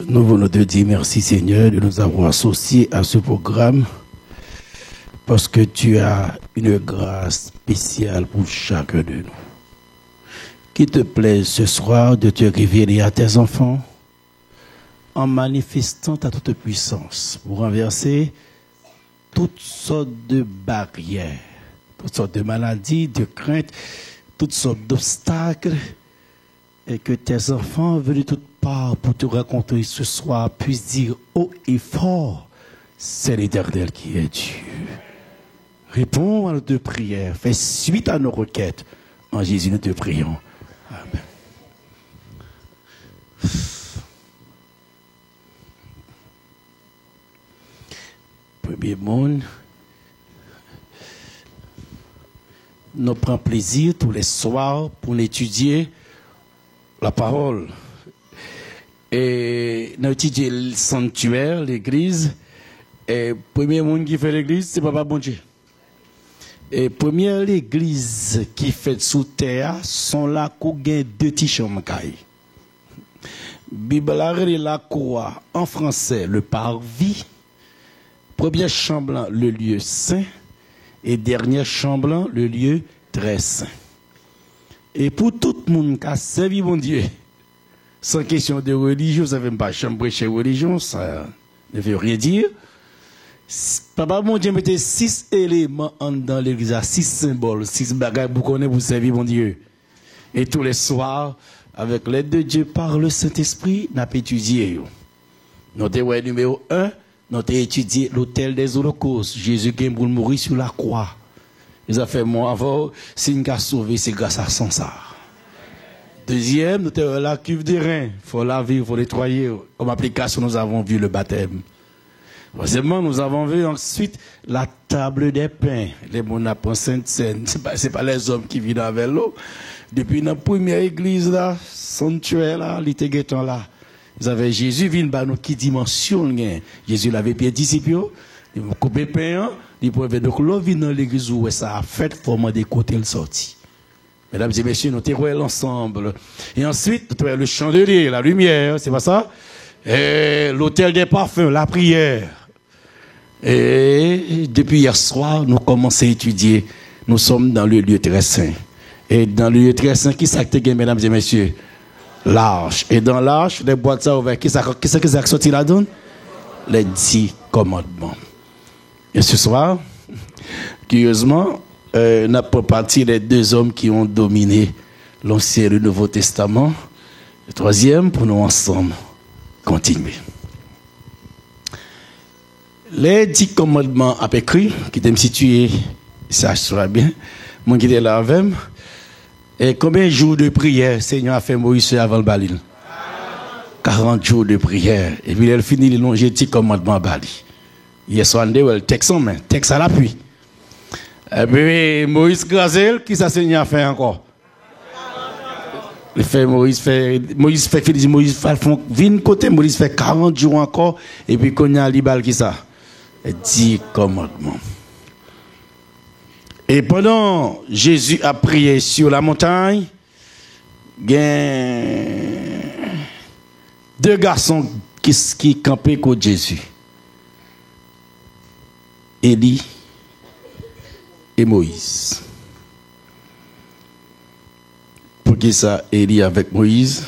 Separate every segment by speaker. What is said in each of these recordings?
Speaker 1: Nous voulons te dire merci Seigneur de nous avoir associés à ce programme parce que tu as une grâce spéciale pour chacun de nous. Qu'il te plaise ce soir de te révéler à tes enfants en manifestant ta toute puissance pour renverser toutes sortes de barrières, toutes sortes de maladies, de craintes, toutes sortes d'obstacles, et que tes enfants venus de toutes parts pour te rencontrer ce soir puissent dire haut et fort, c'est l'Éternel qui est Dieu. Réponds à nos deux prières, fais suite à nos requêtes. En Jésus, nous te prions. Amen. Premier monde, nous prenons plaisir tous les soirs pour étudier la parole. Et nous étudions le sanctuaire, l'église. Et le premier monde qui fait l'église, c'est Papa Bon Dieu. Et première l'église qui fait sous terre sont là qu'on gagne deux petits chambres. Bible la croix en français le parvis. Première chambre le lieu saint et dernière chambre le lieu très saint. Et pour tout le monde qui a servi mon Dieu, sans question de religion, ça ne veut pas chambre chez religion, ça ne veut rien dire. Papa mon Dieu mettait 6 éléments dans l'église, 6 symboles, 6 bagages pour connaître pour servir mon Dieu. Et tous les soirs, avec l'aide de Dieu par le Saint-Esprit, nous avons étudié. Notre numéro 1, nous avons étudié l'autel des holocaustes. Jésus qui est mourir sur la croix. Ils ont fait moi avant, si nous avons sauvé, c'est grâce à son sang. Deuxième, nous avons la cuve des reins. Il faut laver, il faut nettoyer. Comme application, nous avons vu le baptême. Troisièmement, nous avons vu ensuite la table des pains. Les gens apprennent Sainte-Seine. Ce n'est pas les hommes qui vivent avec l'eau. Depuis la première église, là, sanctuaire, là, l'été là, vous avez Jésus, vient par nous qui dimension. Jésus l'avait bien disciple. Il m'a coupé le pain. Il pouvait donc l'eau vient dans l'église où ça a fait former des côtés le sorti. Mesdames et messieurs, nous terrons l'ensemble. Et ensuite, nous avons le chandelier, la lumière, c'est pas ça? Et l'autel des parfums, la prière. Et depuis hier soir, nous commençons à étudier. Nous sommes dans le lieu très saint. Et dans le lieu très saint, qui s'acte, mesdames et messieurs? L'arche. Et dans l'arche, les boîtes ça ouvertes, qui s'est sorti là-dedans? Les 10 commandements. Et ce soir, curieusement, n'a pas parti les deux hommes qui ont dominé l'Ancien et le Nouveau Testament. Le troisième, pour nous ensemble, continuer. Les 10 commandements à écrit, qui étaient situés, ça sera bien, moi qui étais là avec moi. Et combien de jours de prière Seigneur a fait Moïse avant le Balil? 40 jours de prière. Et puis il finit les longs 10 commandements à Bali. Hier soir, le texte en main, texte à l'appui. Et puis Moïse Grazel, qui ça Seigneur a fait encore? Moïse fait, côté, Moïse fait 40 jours encore, et puis qu'on y a l'ibal qui ça? 10 commandements. Et pendant Jésus a prié sur la montagne, il y a 2 garçons qui campaient contre Jésus. Élie et Moïse. Pour qui ça, Élie avec Moïse?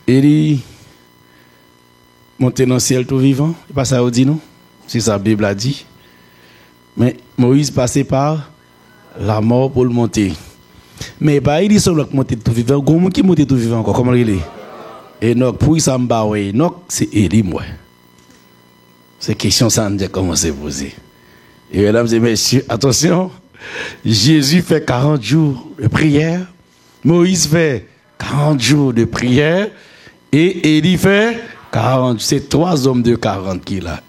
Speaker 1: Élie monter dans le ciel tout vivant. C'est pas ça qu'on dit, non? C'est ça la Bible a dit. Mais Moïse passait par la mort pour le monter. Mais pas il dit seulement que monter tout vivant. Comment qui monte tout vivant encore? Comment il est? Enoch, pour ça m'a Enoch, c'est Élie, moi. Ces questions, ça nous a commencé à poser. Et mesdames et messieurs, attention, Jésus fait 40 jours de prière, Moïse fait 40 jours de prière, et Élie fait 40. C'est 3 hommes de 40 qu'il a.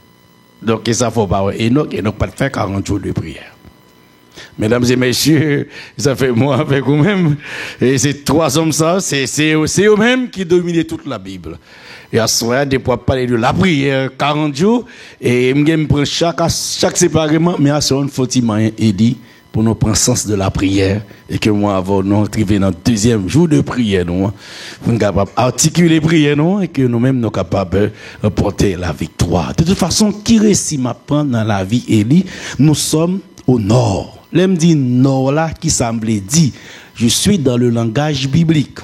Speaker 1: Donc, ça ne faut pas. Enoch pas fait 40 jours de prière. Mesdames et messieurs, ça fait moi avec vous-même. Et ces 3 hommes, ça, c'est eux-mêmes qui dominent toute la Bible. Et à ce moment-là, des fois, parler de la prière 40 jours, et je prends chaque séparément, mais à ce moment-là, il faut Élie pour nous prendre sens de la prière et que moi avant nous arriver dans le deuxième jour de prière nous pour nous capable articuler prière nous et que nous-mêmes nous capables de porter la victoire. De toute façon, qui réussit m'apprend dans la vie Élie, nous sommes au nord. L'aime dit nord là qui semblait dire je suis dans le langage biblique.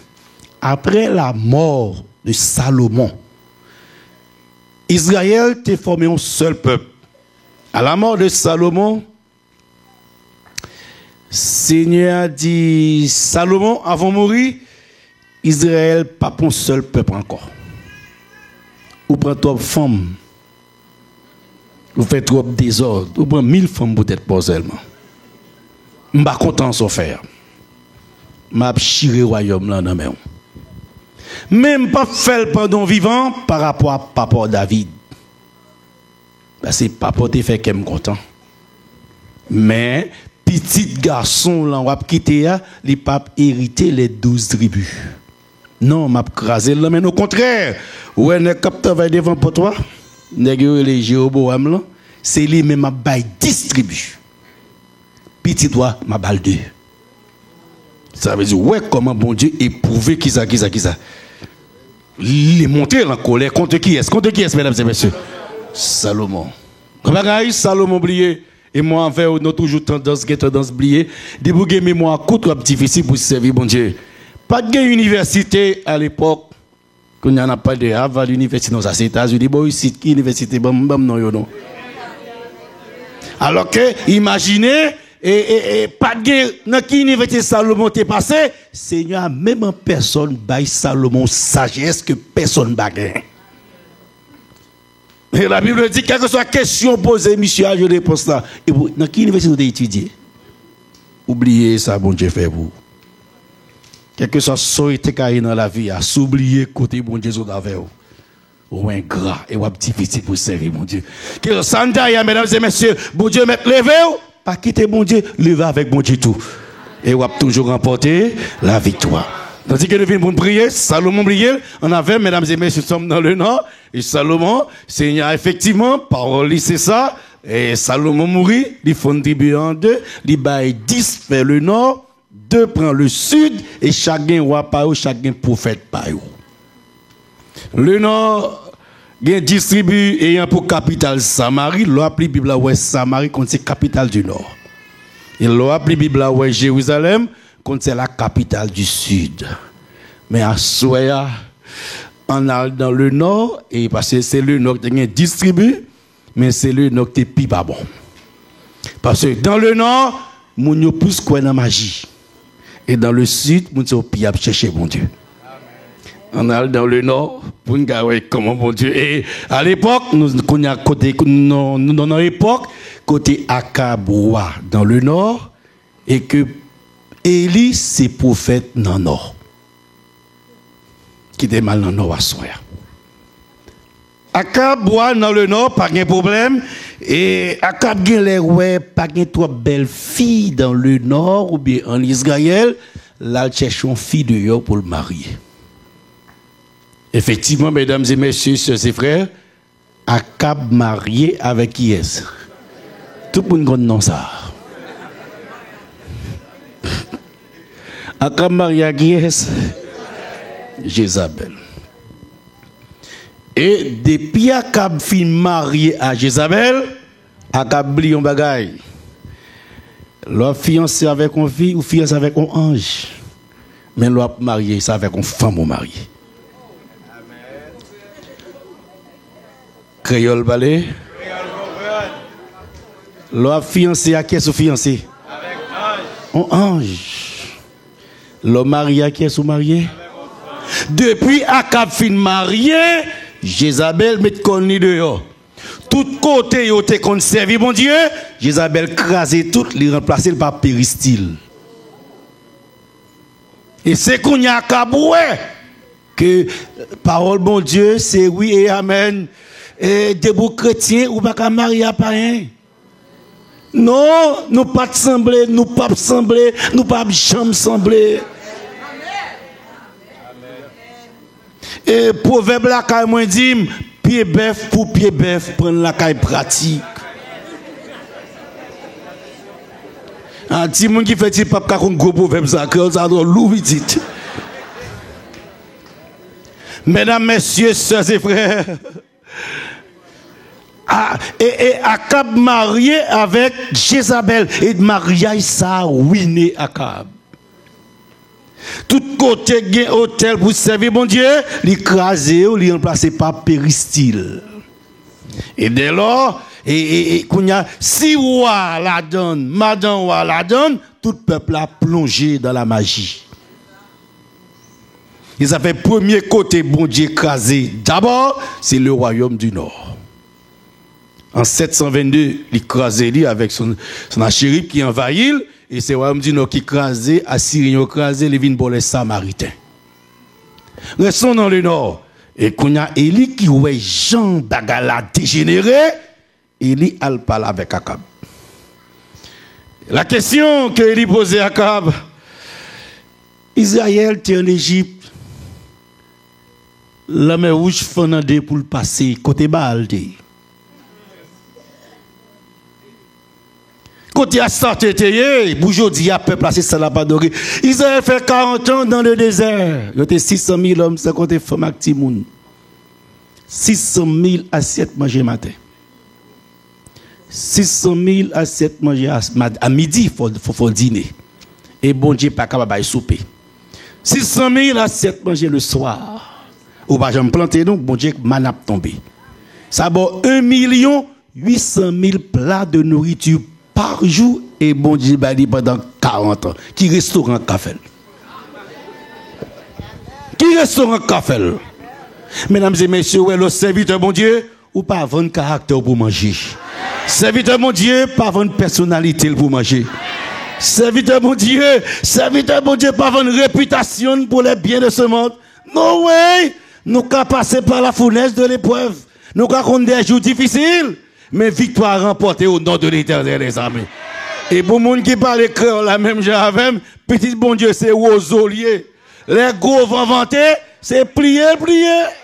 Speaker 1: Après la mort de Salomon, Israël était formé un seul peuple. À la mort de Salomon, Seigneur a dit, Salomon, avant de mourir, Israël pas un seul peuple encore. Ou prend trop de femmes, ou fait trop de désordre, ou prend 1000 femmes peut-être pas seulement. Je ne suis pas content de ce faire. Je vais chirer le royaume là dans mes mains. Même pas faire pendant vivant par rapport à papa David. Parce que papa te fait qu'elle me content. Mais petit garçon là on va quitter les papes hériter les 12 tribus. Non, m'a crasé là mais au contraire, ouais ne capte va devant pour toi. Nèg les Jéroboam là, c'est lui même m'a bail 10 tribus. Petit toi m'a balle 2. Ça veut dire ouais comment bon Dieu éprouvé qui ça. Il est monté en colère contre qui est mesdames et messieurs? Salomon. Comment Salomon oublié et moi envers nous toujours tendance oublier des bougues mémoire coûte difficile pour servir bon Dieu. Pas de université à l'époque qu'on n'y en a pas de Harvard l'université dans les États-Unis bon ici qui université non. Alors que imaginez et pas de dans qui université Salomon t'est passé, Seigneur même en personne baille Salomon sagesse que personne bague. Et la Bible dit quelle que soit question posée, monsieur a je réponse là. Et vous dans qui université vous étudier? Oubliez ça bon Dieu fait vous. Quel que soit sorte qui dans la vie, à s'oublier côté bon Dieu avec vous. Ou ingrat et ou difficile pour servir mon Dieu. Que ça mesdames et messieurs, bon Dieu met lever pas quitter bon Dieu, lever avec bon Dieu tout. Et on va toujours remporter la victoire. Tandis que nous venons pour prier, Salomon prier, on avait, mesdames et messieurs, nous sommes dans le nord, et Salomon, Seigneur, effectivement, parole, c'est ça, et Salomon mourit, il faut une tribu en deux, il baille 10 vers le nord, 2 prend le sud, et chacun roi par eux, chacun prophète par eux. Le nord, il distribue ayant pour capitale Samarie, l'on appelle Bible ouest Samarie quand c'est capitale du nord. Et l'on appelle Bible ouest Jérusalem quand c'est la capitale du sud. Mais à Soya, on a dans le nord, et parce que c'est le nord qui distribue, mais c'est le nord qui est plus pas bon. Parce que dans le nord, on a plus quoi dans la magie. Et dans le sud, on a plus à chercher bon Dieu. On a dans le nord, pour nous voir comment bon Dieu. Et à l'époque, nous avons côté, dans notre époque, côté Akaboua dans le nord, et que Élie, c'est prophète dans le nord. Qui était mal dans le nord à Soya. Akaboua dans le nord, pas de problème. Et Akab gen les ouais, pas de trop belles filles dans le nord, ou bien en Israël, là, cherche une fille de yo pour le marier. Effectivement, mesdames et messieurs, sœurs et frères, Akab marié avec qui est-ce? Tout le monde connaît ça. Akab marié avec qui est-ce? Jézabel. Et depuis Akab fin marié à Jézabel, Akab li yon bagay. L'on fiancé avec une fille ou fiancé avec un ange. Mais l'on marié ça avec une femme ou marié. Créole balé. L'on fiancé à qui est-ce fiancé? Avec ange. Un ange. L'on marié à qui est-ce marié? Depuis Akab fin marié, Jézabel met connu dehors. Tout côté yo te conservé mon Dieu, Jézabel crasé tout, li remplacé par péristyle. Et c'est qu'on y a Akaboué que parole bon Dieu c'est oui et amen. Et debout chrétien ou pas marier à païen. Non, nous pas sembler, nous pas sembler, nous pas jamais sembler. Et proverbe la caille moi dit pied bœuf pour pied bœuf prendre la caille pratique. Un petit monde qui fait petit papa comme gros proverbe ça doit l'ouvrir vite. Mesdames, messieurs, sœurs et frères, et Akab marié avec Jézabel, et mariage ça a ruiné Akab. Tout côté gain hôtel pour servir mon Dieu, l'écraser ou remplacé par péristyle. Et dès lors, si roi la donne, madame roi la donne, tout peuple a plongé dans la magie. Ils avaient premier côté bon Dieu écrasé. D'abord, c'est le royaume du Nord. En 722, il écrasé avec son achérib qui envahit, et c'est le royaume du Nord qui écrasé, Assyrien écrasé, les vignes pour les Samaritains. Restons dans le Nord. Et qu'on a Élie qui ouais Jean Bagala dégénéré, Élie a parlé avec Akab. La question que Élie posait à Akab, Israël était en Égypte. La mer rouge fenandé pour le passer côté Baalde. Côté Astarte, aujourd'hui, à peu placé ça là pas doré. Israël fait 40 ans dans le désert. Il y a 600 000 hommes, ça compte femmes ak ti moun. 600 000 assiettes mangées matin. 600 000 assiettes mangées à midi, faut dîner. Et bon Dieu pas capable de souper. 600 000 assiettes mangées le soir. Ou pas j'aime planter donc bon Dieu manap tombé. Ça bon 1 800 000 plats de nourriture par jour et bon Dieu bali pendant 40 ans. Qui restaurant café? Qui restaurant café? Mesdames et messieurs, ouais, le serviteur bon Dieu ou pas vendre caractère pour manger. Serviteur bon Dieu pas vendre personnalité pour manger. Serviteur bon Dieu pas vendre réputation pour les biens de ce monde. Non ouais. Nous avons passé par la fournaise de l'épreuve. Nous avons des jours difficiles. Mais victoire remportée au nom de l'Éternel, les amis. Et pour les gens qui parlent créole, la même chose avec, petit bon Dieu, c'est rosolier. Les gros vont vanter, c'est plier,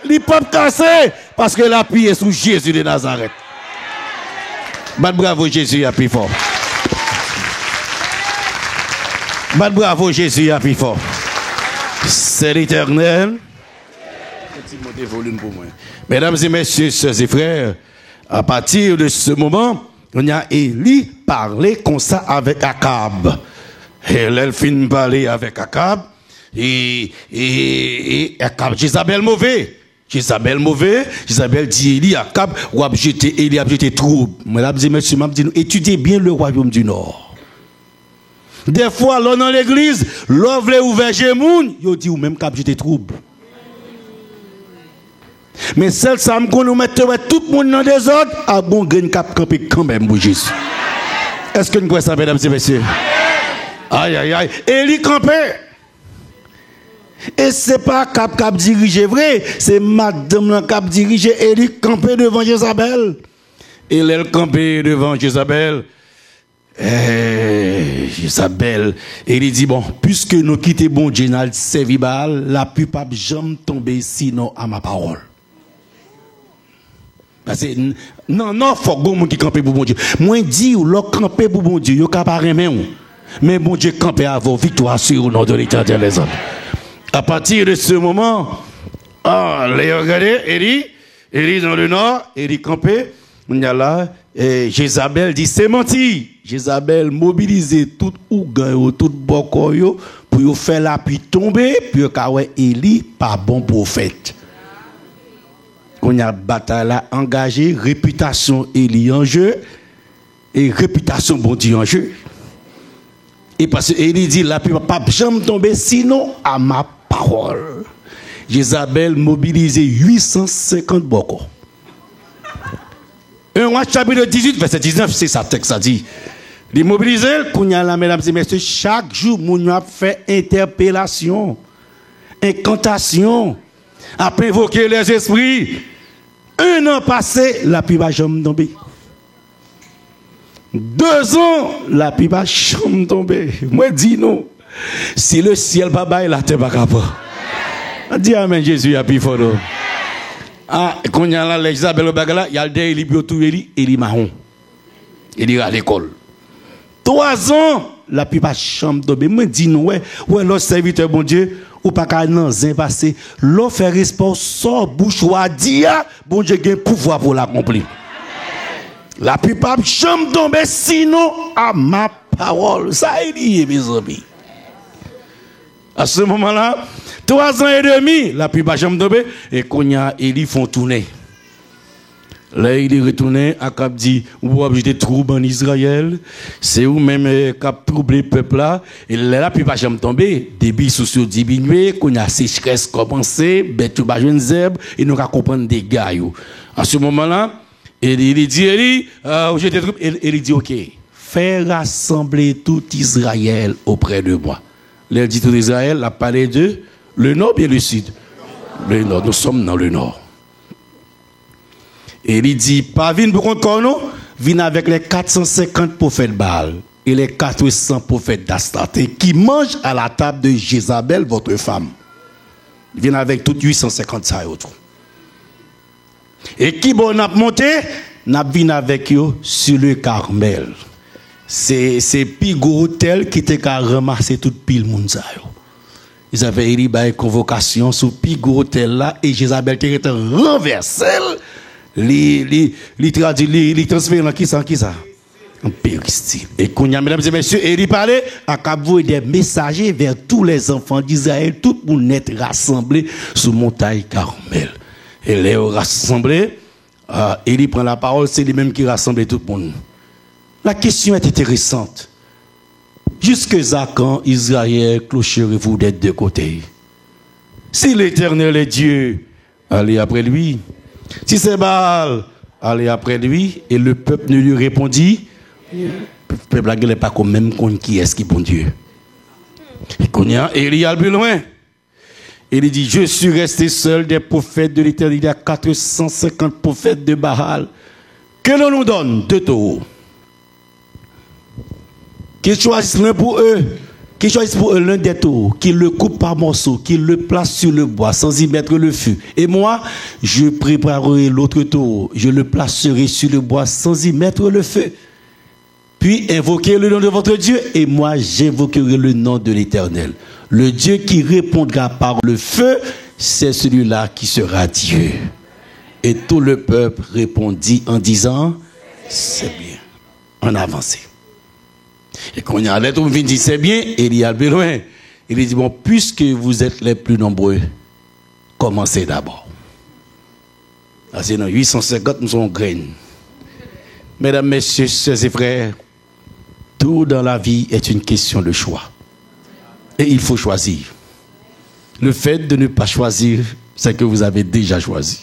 Speaker 1: les peuples cassés. Parce que la pied est sous Jésus de Nazareth. Bat bravo Jésus, à plus fort. Bat bravo Jésus, à plus fort. C'est l'Éternel. Mesdames et messieurs, sœurs et frères, à partir de ce moment, on a Élie parlé comme ça avec Akab. Et elle finit parler avec Akab. Et Akab, Jézabel mauvais. Jézabel dit Élie, Akab, ou a jeté Élie, a jeté trouble. Mesdames et messieurs, étudiez bien le royaume du Nord. Des fois, là dans l'église, l'on veut ouvrir Gémoun, il dit ou même Akab jeté trouble. Mais celle ça me qu'on nous mette tout le monde dans des ordres à bon grain cap camper quand même pour Jésus. Est-ce que nous croyons ça, mesdames et messieurs? Aïe aïe aïe. Élie campait. Et c'est pas cap dirigé vrai, c'est madame cap dirigé. Élie campait devant Jézabel. Et elle campait devant Jézabel. Jézabel, Élie dit bon, puisque nous quittons bon Dieu dans le servibal, la plupart jamais tomber sinon à ma parole. Parce que non, faut que mon qui campe pour bon Dieu. Moi dis ou l'autre camper pour bon Dieu, yo capable même. Mais bon Dieu camper à vos victoires sur le nom de l'Éternel les hommes. À partir de ce moment, les regardez, Élie dans le nord, Élie campé, on y a là, et Jézabel dit c'est menti. Jézabel mobilisé tout Ougan, tout Bokoyo pour faire la pluie tomber, puis kawe Élie pas bon prophète. On a bataille là engagée, réputation Élie en jeu et réputation bon Dieu en jeu. Et parce que Élie dit la pluie pas jamais tomber sinon à ma parole. Jézabel mobilisé 850 Boko. 1 roi chapitre 18 verset 19 c'est ça texte ça dit. Les mobilisés, mesdames et messieurs, chaque jour, nous avons fait interpellation, incantation, après invoquer les esprits. 1 an passé, la pluie va jamais tomber. 2 ans, la pluie va jamais tomber. Moi, dis non. Si le ciel va bailler, la terre va capable. Dis amen, Jésus, a plus fort. Quand il y a l'Isabelle au bagala, il y a le délit, il y a Élie marron. Il ira à l'école. 3 ans, la plupart chambre tomber. Moi dis nous ouais l'autre serviteur bon Dieu ou pas qu'à nan zin passer, l'on fait respect sort bouche ou a dit bon Dieu gain pouvoir pour l'accomplir. La plupart chambre tomber sinon à ma parole. Ça il dit mes amis. À ce moment-là, 3 ans et demi, la plupart chambre tomber et qu'on y a ils font tourner. Là, il est retourné à Cap dit, ou avez troubles en Israël, c'est où même Cap troublé le peuple là, et là, puis pas jamais tomber, débit sociaux diminué, qu'on a sécheresse commencé, bête ou pas jeune zèbre, et nous qu'à comprendre des gars. À ce moment-là, il dit, j'étais trouble, il dit, ok, fais rassembler tout Israël auprès de moi. Là, il dit tout Israël, la parlé de le nord bien le sud. Le nord, nous sommes dans le nord. Et il dit, pas vine pour qu'on nous, vine avec les 450 prophètes Baal et les 400 prophètes d'Astarté qui mangent à la table de Jézabel, votre femme. Vine avec tout 850 ça et autres. Et qui bon n'a monté, n'a vine avec eux sur le Carmel. C'est Pigo Hôtel qui était qu'à ramasser toute pile monde ça. Ils avaient eu une convocation sur Pigo Hôtel là et Jézabel qui était renversée. Les transférés qui ça en péristyle. Et qu'on y a mesdames et messieurs, et il parlait à Cap-Voué des messagers vers tous les enfants d'Israël, tout le monde est rassemblé sur montagne Carmel. Et les rassemblés, et il prend la parole, c'est lui même qui rassemble tout le monde. La question est intéressante. Jusque à quand Israël clocherez-vous des deux côtés? Si l'Éternel est Dieu, allez après lui. Si c'est Baal, allez après lui. Et le peuple ne lui répondit. Le peuple n'est pas comme même qui est-ce qui est bon Dieu. Et il y a plus loin. Il dit, je suis resté seul des prophètes de l'Éternel. Il y a 450 prophètes de Baal. Que l'on nous donne 2 taureaux. Qu'ils choisissent l'un pour eux. Qui choisissent pour eux l'un des taureaux, qui le coupe par morceaux, qui le place sur le bois sans y mettre le feu. Et moi, je préparerai l'autre taureau, je le placerai sur le bois sans y mettre le feu. Puis invoquez le nom de votre Dieu, et moi j'invoquerai le nom de l'Éternel. Le Dieu qui répondra par le feu, c'est celui-là qui sera Dieu. Et tout le peuple répondit en disant, c'est bien. On a avancé. Et quand il y a l'être, on vient dire c'est bien, et il y a besoin. Il dit, bon, puisque vous êtes les plus nombreux, commencez d'abord. C'est dans 850, nous sommes graines. Mesdames, messieurs, sœurs et frères, tout dans la vie est une question de choix. Et il faut choisir. Le fait de ne pas choisir, c'est que vous avez déjà choisi.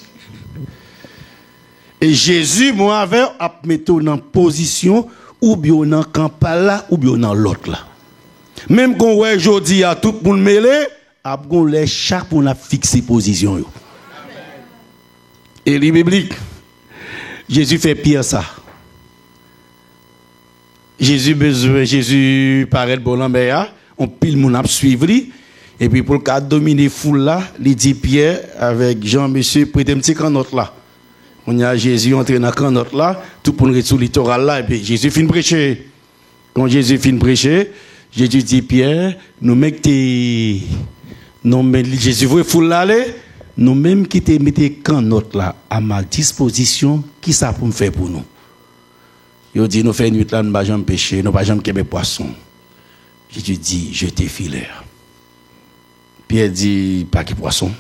Speaker 1: Et Jésus, moi, avait à mettre en position ou bien dans campagne là, ou bien dans l'autre là. Même quand on aujourd'hui à tout le monde mêlé, on les chaque on a fixé position yo. Et les biblique, Jésus fait pire ça. Jésus paraît bon l'ambert, on pile mon a suivre lui et puis pour le cas dominer foule là, il dit Pierre avec Jean monsieur prêtez un petit canotte là. On y a Jésus entré dans la canotte là, tout pour le sur le littoral là, et puis Jésus fin prêcher. Quand Jésus fin prêcher, Jésus dit Pierre, nous mettez, non mais Jésus veut foule là aller, nous même qui te mettez canotte là à ma disposition, qui ça pour me faire pour nous? Il dit nous fait nuit là, nous pas jamais pêcher, nous pas jamais qu'aimer poisson. Jésus dit je t'ai filaire. Pierre dit pas que poisson.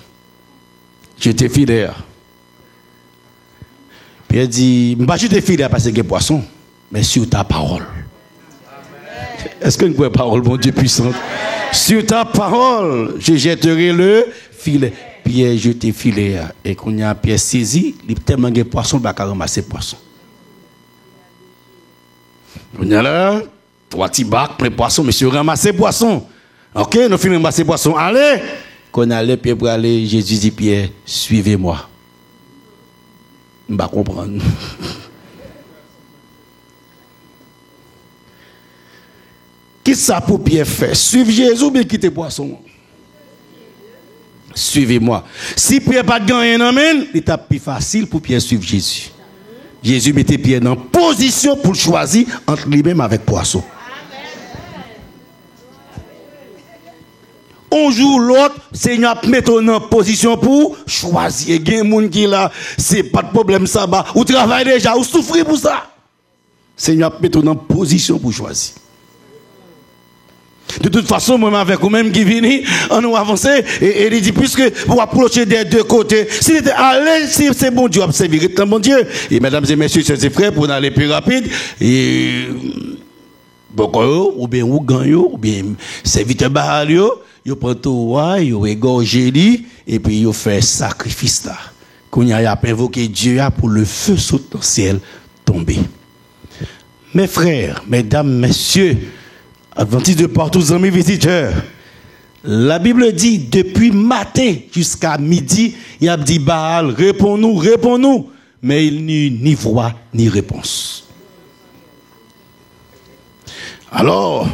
Speaker 1: Je t'ai filaire. Pierre dit, je ne vais pas te parce que c'est poisson, mais sur ta parole. Est-ce que nous pouvons parole, mon Dieu puissant? Sur ta parole, je jetterai le filet. Pierre, je t'ai filé. Et quand il y a Pierre saisi, il a tellement de poissons, il va ramasser poisson. On y a là, 3 petits bacs, plein de poissons, monsieur, ramasser poisson. Ok, nous finissons ramasser poisson. Allez! Quand on allait, Pierre pour aller, Jésus dit, Pierre, suivez-moi. Je ne vais pas comprendre. Qu'est-ce que ça pour Pierre faire? Suivre Jésus ou bien quitter poisson? Suivez-moi. Si Pierre n'a pas gagné, l'étape plus facile pour Pierre suivre Jésus. Jésus mettait Pierre dans position pour choisir entre lui-même avec poisson. jour l'autre, Seigneur met en position pour choisir. Il y a des gens qui là, c'est pas de problème ça, bah, ou travaille déjà, ou souffrir pour ça. Seigneur met en position pour choisir. De toute façon, moi, avec vous-même qui vient, on nous avance et il dit, puisque vous approchez des deux côtés, s'il était allé, si c'est bon Dieu, observer tant bon Dieu. Et mesdames et messieurs, chers et frères, pour aller plus rapide, et, ou bien, ou gagnent, ou bien, serviteur bahal yo prend tout, yo égorge lui, et puis yo fait sacrifice là. Qu'on y a invoqué Dieu pour le feu saut dans le ciel tomber. Mes frères, mesdames, messieurs, adventistes de partout, amis visiteurs, la Bible dit, depuis matin jusqu'à midi, il a dit, Baal, réponds-nous, réponds-nous. Mais il n'y eut ni voix, ni réponse. Alors,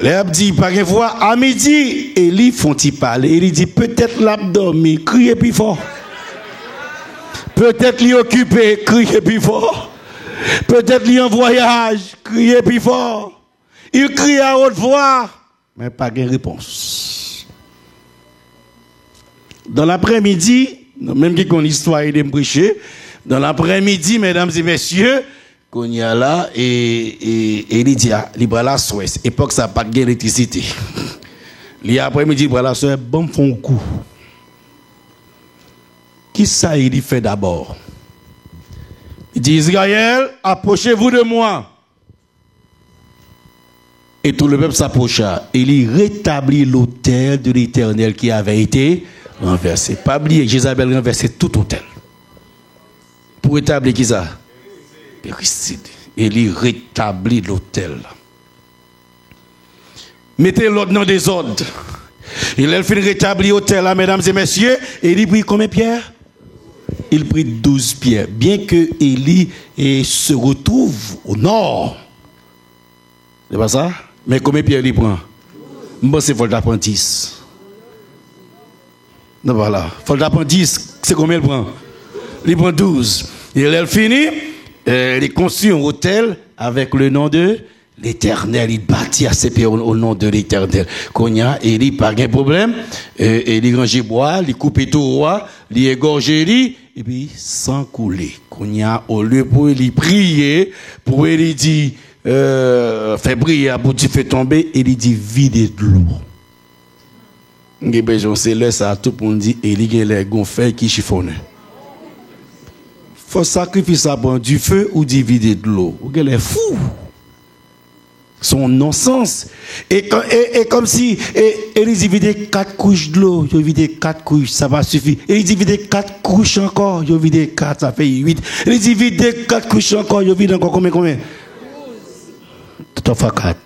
Speaker 1: il dit, par une voix, à midi, Élie font-ils parler. Il dit, peut-être l'abdomen, criez plus fort. Peut-être l'y occupé, criez plus fort. Peut-être l'y en voyage, criez plus fort. Il crie à haute voix, mais pas de réponse. Dans l'après-midi, même qui connaît l'histoire de prêcher, dans l'après-midi, mesdames et messieurs, qu'on y a là, et il dit, il va la Suisse. Époque, ça n'a pas d'électricité. L'après-midi, il va la Suisse, bon, font un coup. Qui ça, il fait d'abord? Il dit, Israël, approchez-vous de moi. Et tout le peuple s'approcha. Et il rétablit l'autel de l'Éternel qui avait été renversé. Pas oublier, Jézabel renversé tout autel. Pour rétablir qui ça? Péricide. Et il rétablit l'autel. Mettez l'ordre dans des ordres. Il a fait rétablir l'autel là, mesdames et messieurs. Et il prit combien de pierres? Il prit 12 pierres. Bien que Élie se retrouve au nord. C'est pas ça? Mais combien de pierres il prend? Moi, c'est faut d'apprendre 10. Non, voilà. Faut d'apprendre 10. C'est combien il prend? Il prend 12. Et il finit, il construit un hôtel avec le nom de l'Éternel. Il bâtit à ses pieds au nom de l'Éternel. Quand il y a, il n'y a pas de problème. Il range bois, il coupe tout roi, il égorge lui, et puis sans couler. Quand il y a, au lieu pour lui prier, pour lui dire, fait briller pour tu fais tomber, et il dit vider de l'eau. Il besoin c'est là ça tout pour dit et il y a les gonfler qui chiffonne. Faut sacrifier ça pour du feu ou du vider de l'eau. Ou qu'elle est fou. Son non-sens. Et comme si il dit vider 4 couches de l'eau, il vider 4 couches, ça va suffire. Il dit vider 4 couches encore, il vider 4, ça fait 8. Il dit vider 4 couches encore, il vide encore combien? Tout en fait 4.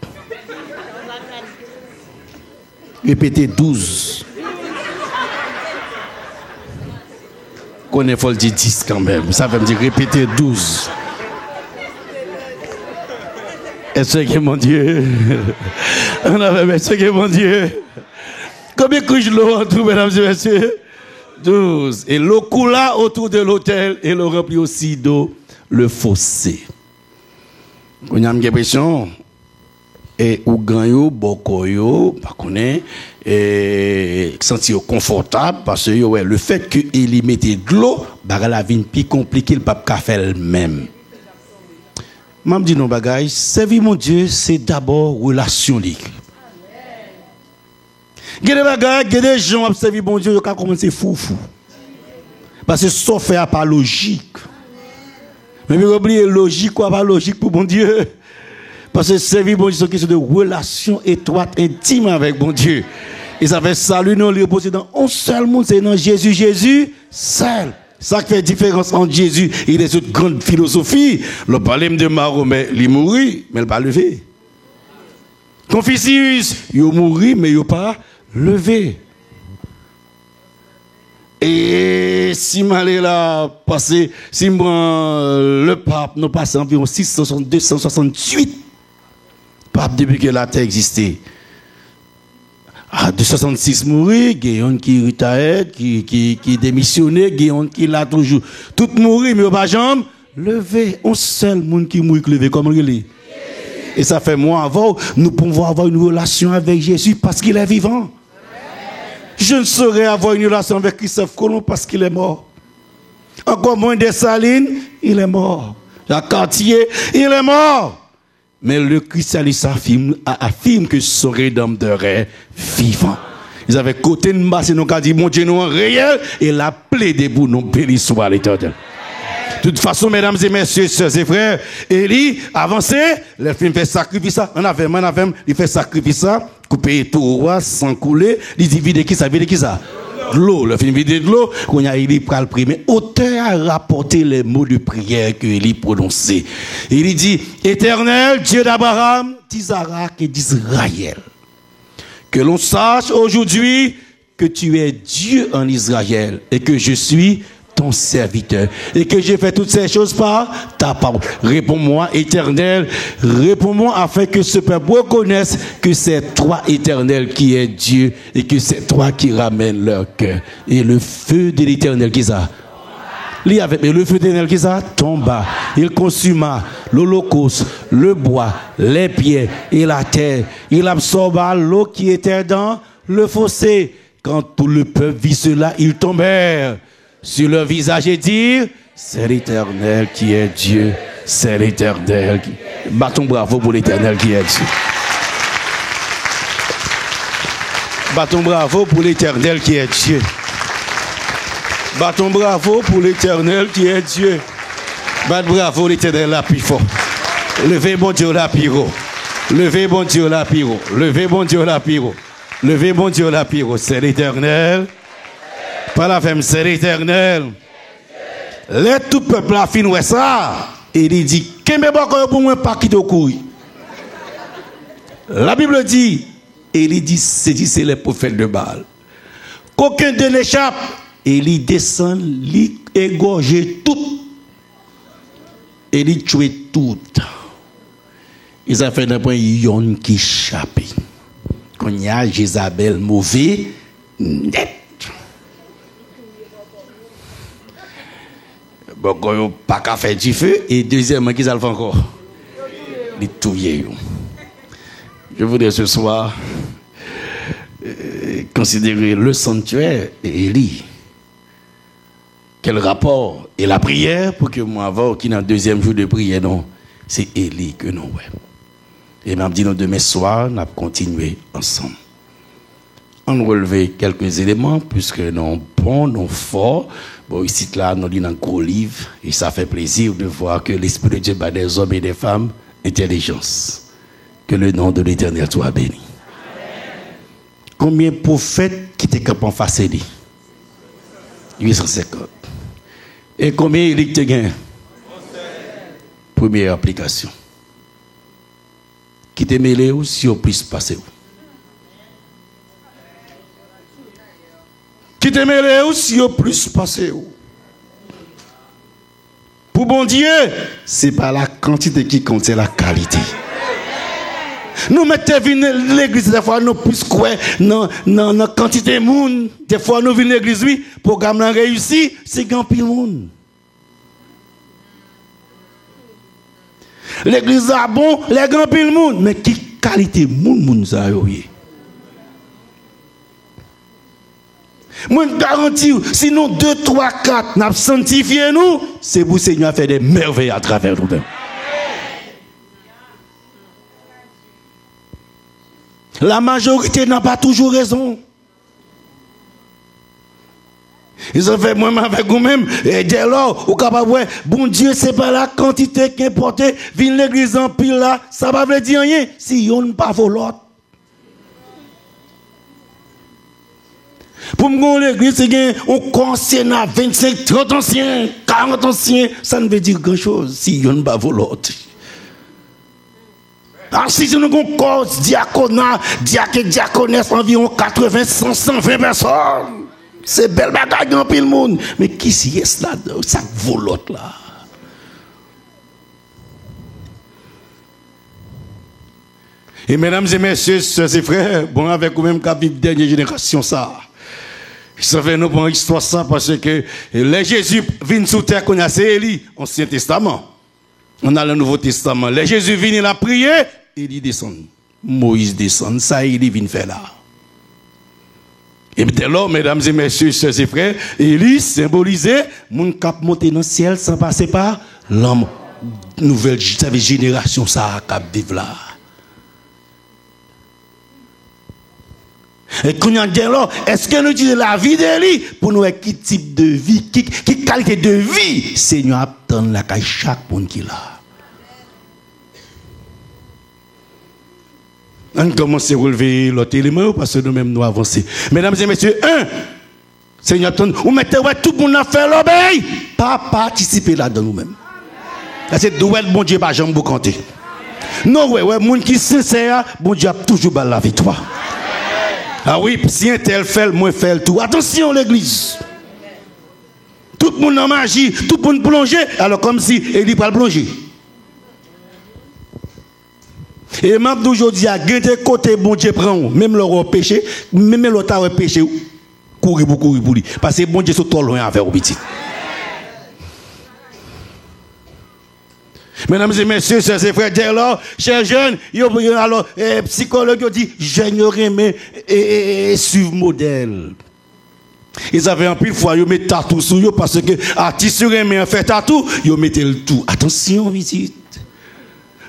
Speaker 1: Répétez 12. Qu'on est faut le dire 10 quand même. Ça veut me dire répétez 12. Est-ce que mon Dieu? On avait est-ce que mon Dieu? Combien de couches l'eau en tout, mesdames et messieurs? 12. Et l'eau coula autour de l'autel et l'eau remplit aussi d'eau le fossé. On a une question. Et ou ganyo bokoyo pas connaît et sentir confortable parce que ouais, le fait que il mettait de l'eau baga la vie plus compliqué le pape faire même. M'a dit non bagage servir mon Dieu c'est d'abord relation libre. Gade bagage gade gens observer bon Dieu yo ka commencer fou parce que ça fait pas logique. Mais oublier logique quoi pas logique pour bon Dieu. Parce que servir bon Dieu, c'est une question de relation étroite, intime avec bon Dieu. Et ça fait salut, nous le reposer dans un seul monde, c'est dans Jésus, Jésus seul. Ça qui fait différence entre Jésus et les autres grandes philosophies. Le palais de Mahomet, il mourit, mais il pas levé. Confucius, il mourit, mais il pas levé. Et si malé là, passé, si le pape, nous passé environ 268 pape depuis que la terre existait. De 66 mourir, Guéon qui retired, qui démissionné, Guéon qui l'a toujours. Tout mourir, mais pas jambe, levé. Un seul monde qui mourit, levé, comme il est. Et ça fait moi avant, nous pouvons avoir une relation avec Jésus parce qu'il est vivant. je ne saurais avoir une relation avec Christophe Colomb parce qu'il est mort. Encore moins Dessalines, il est mort. Jacques Cartier, il est mort. Mais le christianisme affirme que son rédempteur est vivant. Ils avaient côté de masse, nous ont dit, mon Dieu, nous en réel, et la plaidé pour nous bénir soit l'éternel. De toute façon, mesdames et messieurs, sœurs et frères, Élie, avancé, le film fait sacrifice, on avait, il fait sacrifice, couper tout roi, sans couler, il dit, vide qui ça, l'eau, le film vide de l'eau, qu'on a Élie pral primer. Auteur a rapporté les mots de prière que Élie prononçait. Il dit, Éternel, Dieu d'Abraham, d'Isaac et d'Israël. Que l'on sache aujourd'hui que tu es Dieu en Israël et que je suis ton serviteur et que j'ai fait toutes ces choses par ta parole. Réponds-moi, Éternel, réponds-moi afin que ce peuple reconnaisse que c'est toi, Éternel, qui est Dieu et que c'est toi qui ramène leur cœur. Et le feu de l'Éternel qui ça? Mais le feu de l'Éternel qui ça? Tomba. Il consuma l'holocauste, le bois, les pierres et la terre. Il absorba l'eau qui était dans le fossé. Quand tout le peuple vit cela, ils tombèrent sur leur visage et dire, c'est l'Éternel qui est Dieu, c'est l'Éternel qui... Battons bravo pour l'Éternel qui est Dieu. Battons bravo pour l'Éternel qui est Dieu. Battons bravo pour l'Éternel qui est Dieu. Battons bravo l'Éternel la plus fort. Levez bon Dieu la plus haut. Levez bon Dieu la plus haut. Levez bon Dieu la plus haut. Levez bon Dieu la plus haut. C'est l'Éternel. Pas la femme, c'est l'Éternel. Les tout peuple a fini ça. Et il dit, qu'est-ce que pour moi pas quitter au couille. La Bible dit, et il dit, c'est les prophètes de Baal. Qu'aucun d'eux n'échappe. Et il descend, il égorge tout. Et il tue tout. Ils ont fait un point, yon qui échappe. Quand il y a Jézabel mauvais, net. Bon, quand il n'y a pas qu'à faire du feu, et deuxièmement, qu'ils ont fait encore? Les tout vieilles. Je voudrais ce soir considérer le sanctuaire et Élie. Quel rapport? Et la prière, pour que moi, avant, qui dans le deuxième jour de prière, non, c'est Élie que nous, ouais. Et m'a dit, nous, demain soir, nous allons continuer ensemble. On relever quelques éléments, puisque nous bons, nous forts. Bon, ici, là, nous lisons un gros livre, et ça fait plaisir de voir que l'Esprit de Dieu bat des hommes et des femmes intelligence. Que le nom de l'Éternel soit béni. Amen. Combien de prophètes qui étaient capables en face de lui? 850. Et combien il te gagne? Première application. Qui te mêlé ou si on puisse passer où? Qui te mêlé ou si on puisse passer où? Pour bon Dieu, c'est pas la quantité qui compte, c'est la qualité. Nous mettons l'église, des fois nous plus quoi, non, quantité de monde. Des fois nous venons l'église, oui, programme réussi, c'est grand pile monde. L'église a bon, les grands pile monde, mais qui qualité monde ça yo. Moi je garantis, sinon 2, 3, 4, n'a sanctifié nous, c'est pour Seigneur faire des merveilles à travers nous. La majorité n'a pas toujours raison. Ils ont fait moi avec vous-même. Et dès lors, au capable, bon Dieu, c'est pas la quantité qui importe. Vine l'église en pile là, ça va veut dire rien. Si on ne pas volant. Pour me l'église, c'est on concerne à 25, 30 anciens, 40 anciens. Ça ne veut dire grand chose si on ne pas volant. Alors, si nous avons cause diaconat, diaconesse, environ 80, 120 personnes, c'est belle bagaille dans le monde. Mais qui s'y est là, ça volote là? Et mesdames et messieurs, sœurs et frères, bon, avec vous-même, qu'à vivre dernière génération, ça. Ça fait nous pour l'histoire ça, parce que les Jésus viennent sous terre qu'on a, c'est Élie, Ancien Testament. On a le Nouveau Testament. Les Jésus viennent, il a prié, il descend. Moïse descend. Ça, il vient faire là. Et dès lors, mesdames et messieurs, sœurs et frères, Élie symbolisait mon cap monter dans le ciel sans passer par l'homme. Nouvelle génération, ça a cap vivre là. Et quand on dit là, est-ce que nous utilisons la vie d'Élie pour nous qui type de vie, qui qualité de vie, Seigneur attend la caille chaque monde qui l'a. On commence à relever l'autre élément parce que nous-mêmes nous avançons. Mesdames et messieurs, Seigneur attend, vous mettez tout le monde à faire l'obéi, pas participer là-dedans nous-mêmes. C'est doué bon Dieu pas jamais vous compter. Non ouais, monde qui sincère, bon Dieu a toujours la victoire. Ah oui, si un tel fait, moi fait tout. Attention l'église. Tout le monde en magie, tout le monde plongé, alors comme si Élie pas plonger. Et même d'aujourd'hui, à des côtés, bon Dieu prend, même leur péché, même l'autre a péché, courir pour lui. Parce que bon Dieu sont trop loin à faire au petit. Mesdames et messieurs, chers frères, dès lors, chers jeunes, alors, psychologue dit, j'aimerais mais suivre modèle. Ils avaient un pile fois, ils mettaient tatou sur eux parce que artiste mais fait tatou, ils mettaient le tout. Attention, visite.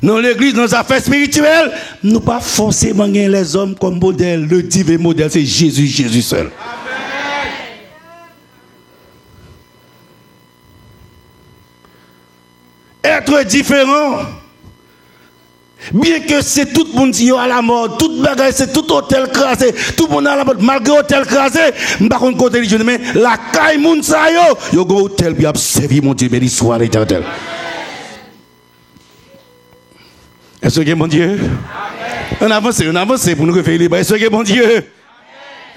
Speaker 1: Dans l'église, dans les affaires spirituelles, nous pas forcément les hommes comme modèle. Le divin modèle, c'est Jésus seul. Amen. Être différent. Bien que c'est tout le monde qui est à la mort, tout le bagage, c'est tout hôtel crasé, tout le monde à la mort, malgré hôtel crasé, je ne sais pas côté religieux, mais la caille moun sa yo, yo go hôtel puis a servi mon Dieu, béni soit l'éternel. Est-ce que mon Dieu? On avance pour nous refaire les bras. Est-ce que mon Dieu?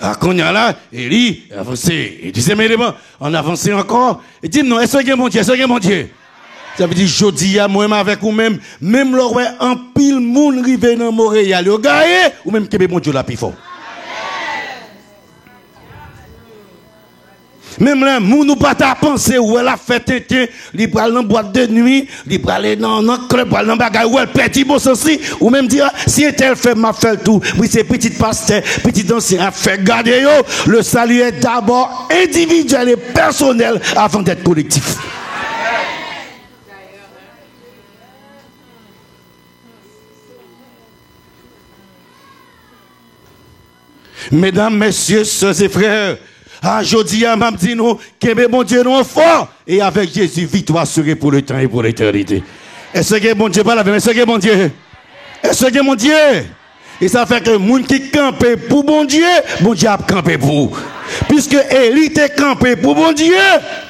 Speaker 1: Ah, quand on y a là, Élie, avancé. Et deuxième élément, on avance encore. Et dit non, est-ce que mon Dieu? Est-ce que mon Dieu? Ça veut dire, je dis à moi-même avec vous-même, même là, un pile moun rive dans Montréal, yo gagne, ou même que mon Dieu la plus fort. Même là, moun nous pas ta penser où elle a fait tété, li pral dans boîte de nuit, li pral dans club, pral dans bagay où elle petit bon sens ou même dire si elle fait m'a fait tout. Oui, c'est petit pasteur, petit ancien a fait garder yo, le salut est d'abord individuel et personnel avant d'être collectif. Mesdames, messieurs, sœurs et frères, aujourd'hui, à m'a dit nous, que mon Dieu nous fort, et avec Jésus, victoire serait pour le temps et pour l'éternité. Est-ce que mon Dieu parle avec est-ce que mon Dieu? Est-ce que mon Dieu? Et ça fait que les gens qui campent pour bon Dieu a campé pour vous. Puisque Élie était campé pour bon Dieu,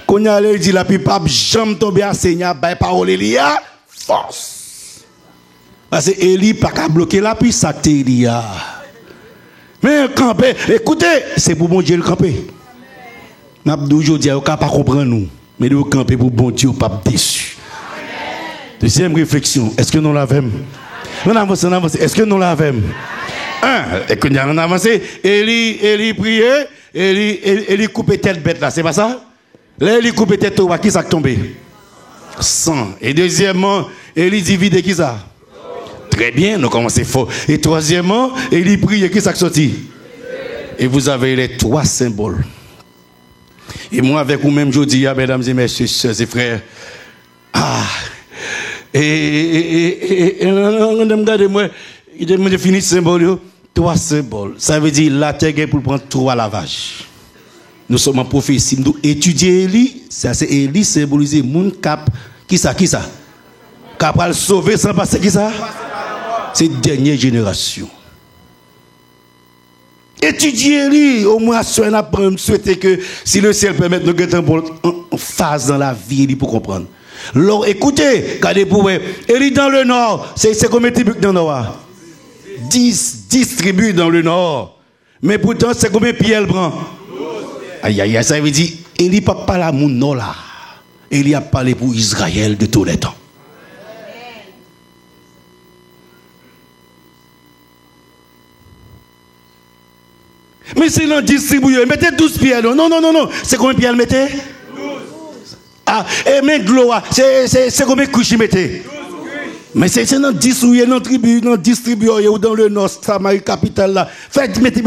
Speaker 1: qu'on a dit la pipa, jamais tomber à Seigneur, par parole Elia, force. Parce que Élie n'a pas bloqué la piste, ça Élie a. Mais camper, écoutez, c'est pour bon Dieu le camper. N'a pas aujourd'hui, on ne peut pas comprendre nous, mais nous camper pour bon Dieu, pas déçu. Deuxième réflexion, est-ce que nous l'avons? On avance. Est-ce que nous l'avons? Écoute, on a avancé. Élie priait, Élie coupait tête bête là, c'est pas ça? Là, Élie coupait tête au qui ça tombé? 100. Et deuxièmement, Élie divide qui ça? Très bien, nous commençons fort. Et troisièmement, Élie prie, qui s'est sorti? Et vous avez les trois symboles. Et moi, avec vous-même, je dis, mesdames et messieurs, sœurs et frères, regardez-moi, je finis ce symbole, trois symboles. Ça veut dire, la terre pour prendre trois lavages. Nous sommes en prophétie, nous étudions Élie, ça c'est Élie symbolisé, moun cap, qui ça? Cap à le sauver sans passer, qui ça? C'est dernière génération. Étudiez-les, au moins, souhaiter que si le ciel permet de nous mettre en phase dans la vie pour comprendre. Alors, écoutez, regardez pour vous. Élie dans le nord, c'est combien de tribus dans le nord? 10 tribus dans le nord. Mais pourtant, c'est combien de pieds elle prend? Aïe, ça veut dire, Élie n'a pas parlé à mon nord là. Élie a parlé pour Israël de tous les temps. Mais c'est non distribué. Mettez 12 pierres. Non. C'est combien de pierres mettez? 12. Ah, et mais gloire. C'est combien de couches mettez? 12. Mais c'est dans 10 ou dans tribu, dans 10 tribus ou dans le nord, Samarie capitale là. Faites, mettez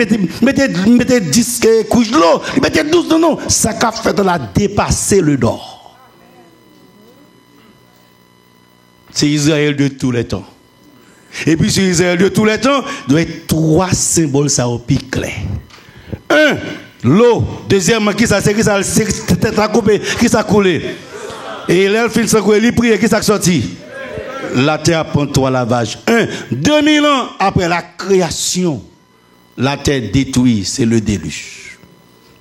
Speaker 1: 10 couches de l'eau, mettez 12 non. Ça qu'a fait la dépasser le nord. C'est Israël de tous les temps. Et puis sur Israël de tous les temps, il doit être 3 symboles ça au pic clair. 1, l'eau. Deuxièmement, qui ça, c'est qui ça, c'est coupé, qui ça coulé. Et là, il finit sans couler, il prie, qui ça sorti. La terre prend 3 lavages. 2000 ans après la création, la terre détruite, c'est le déluge.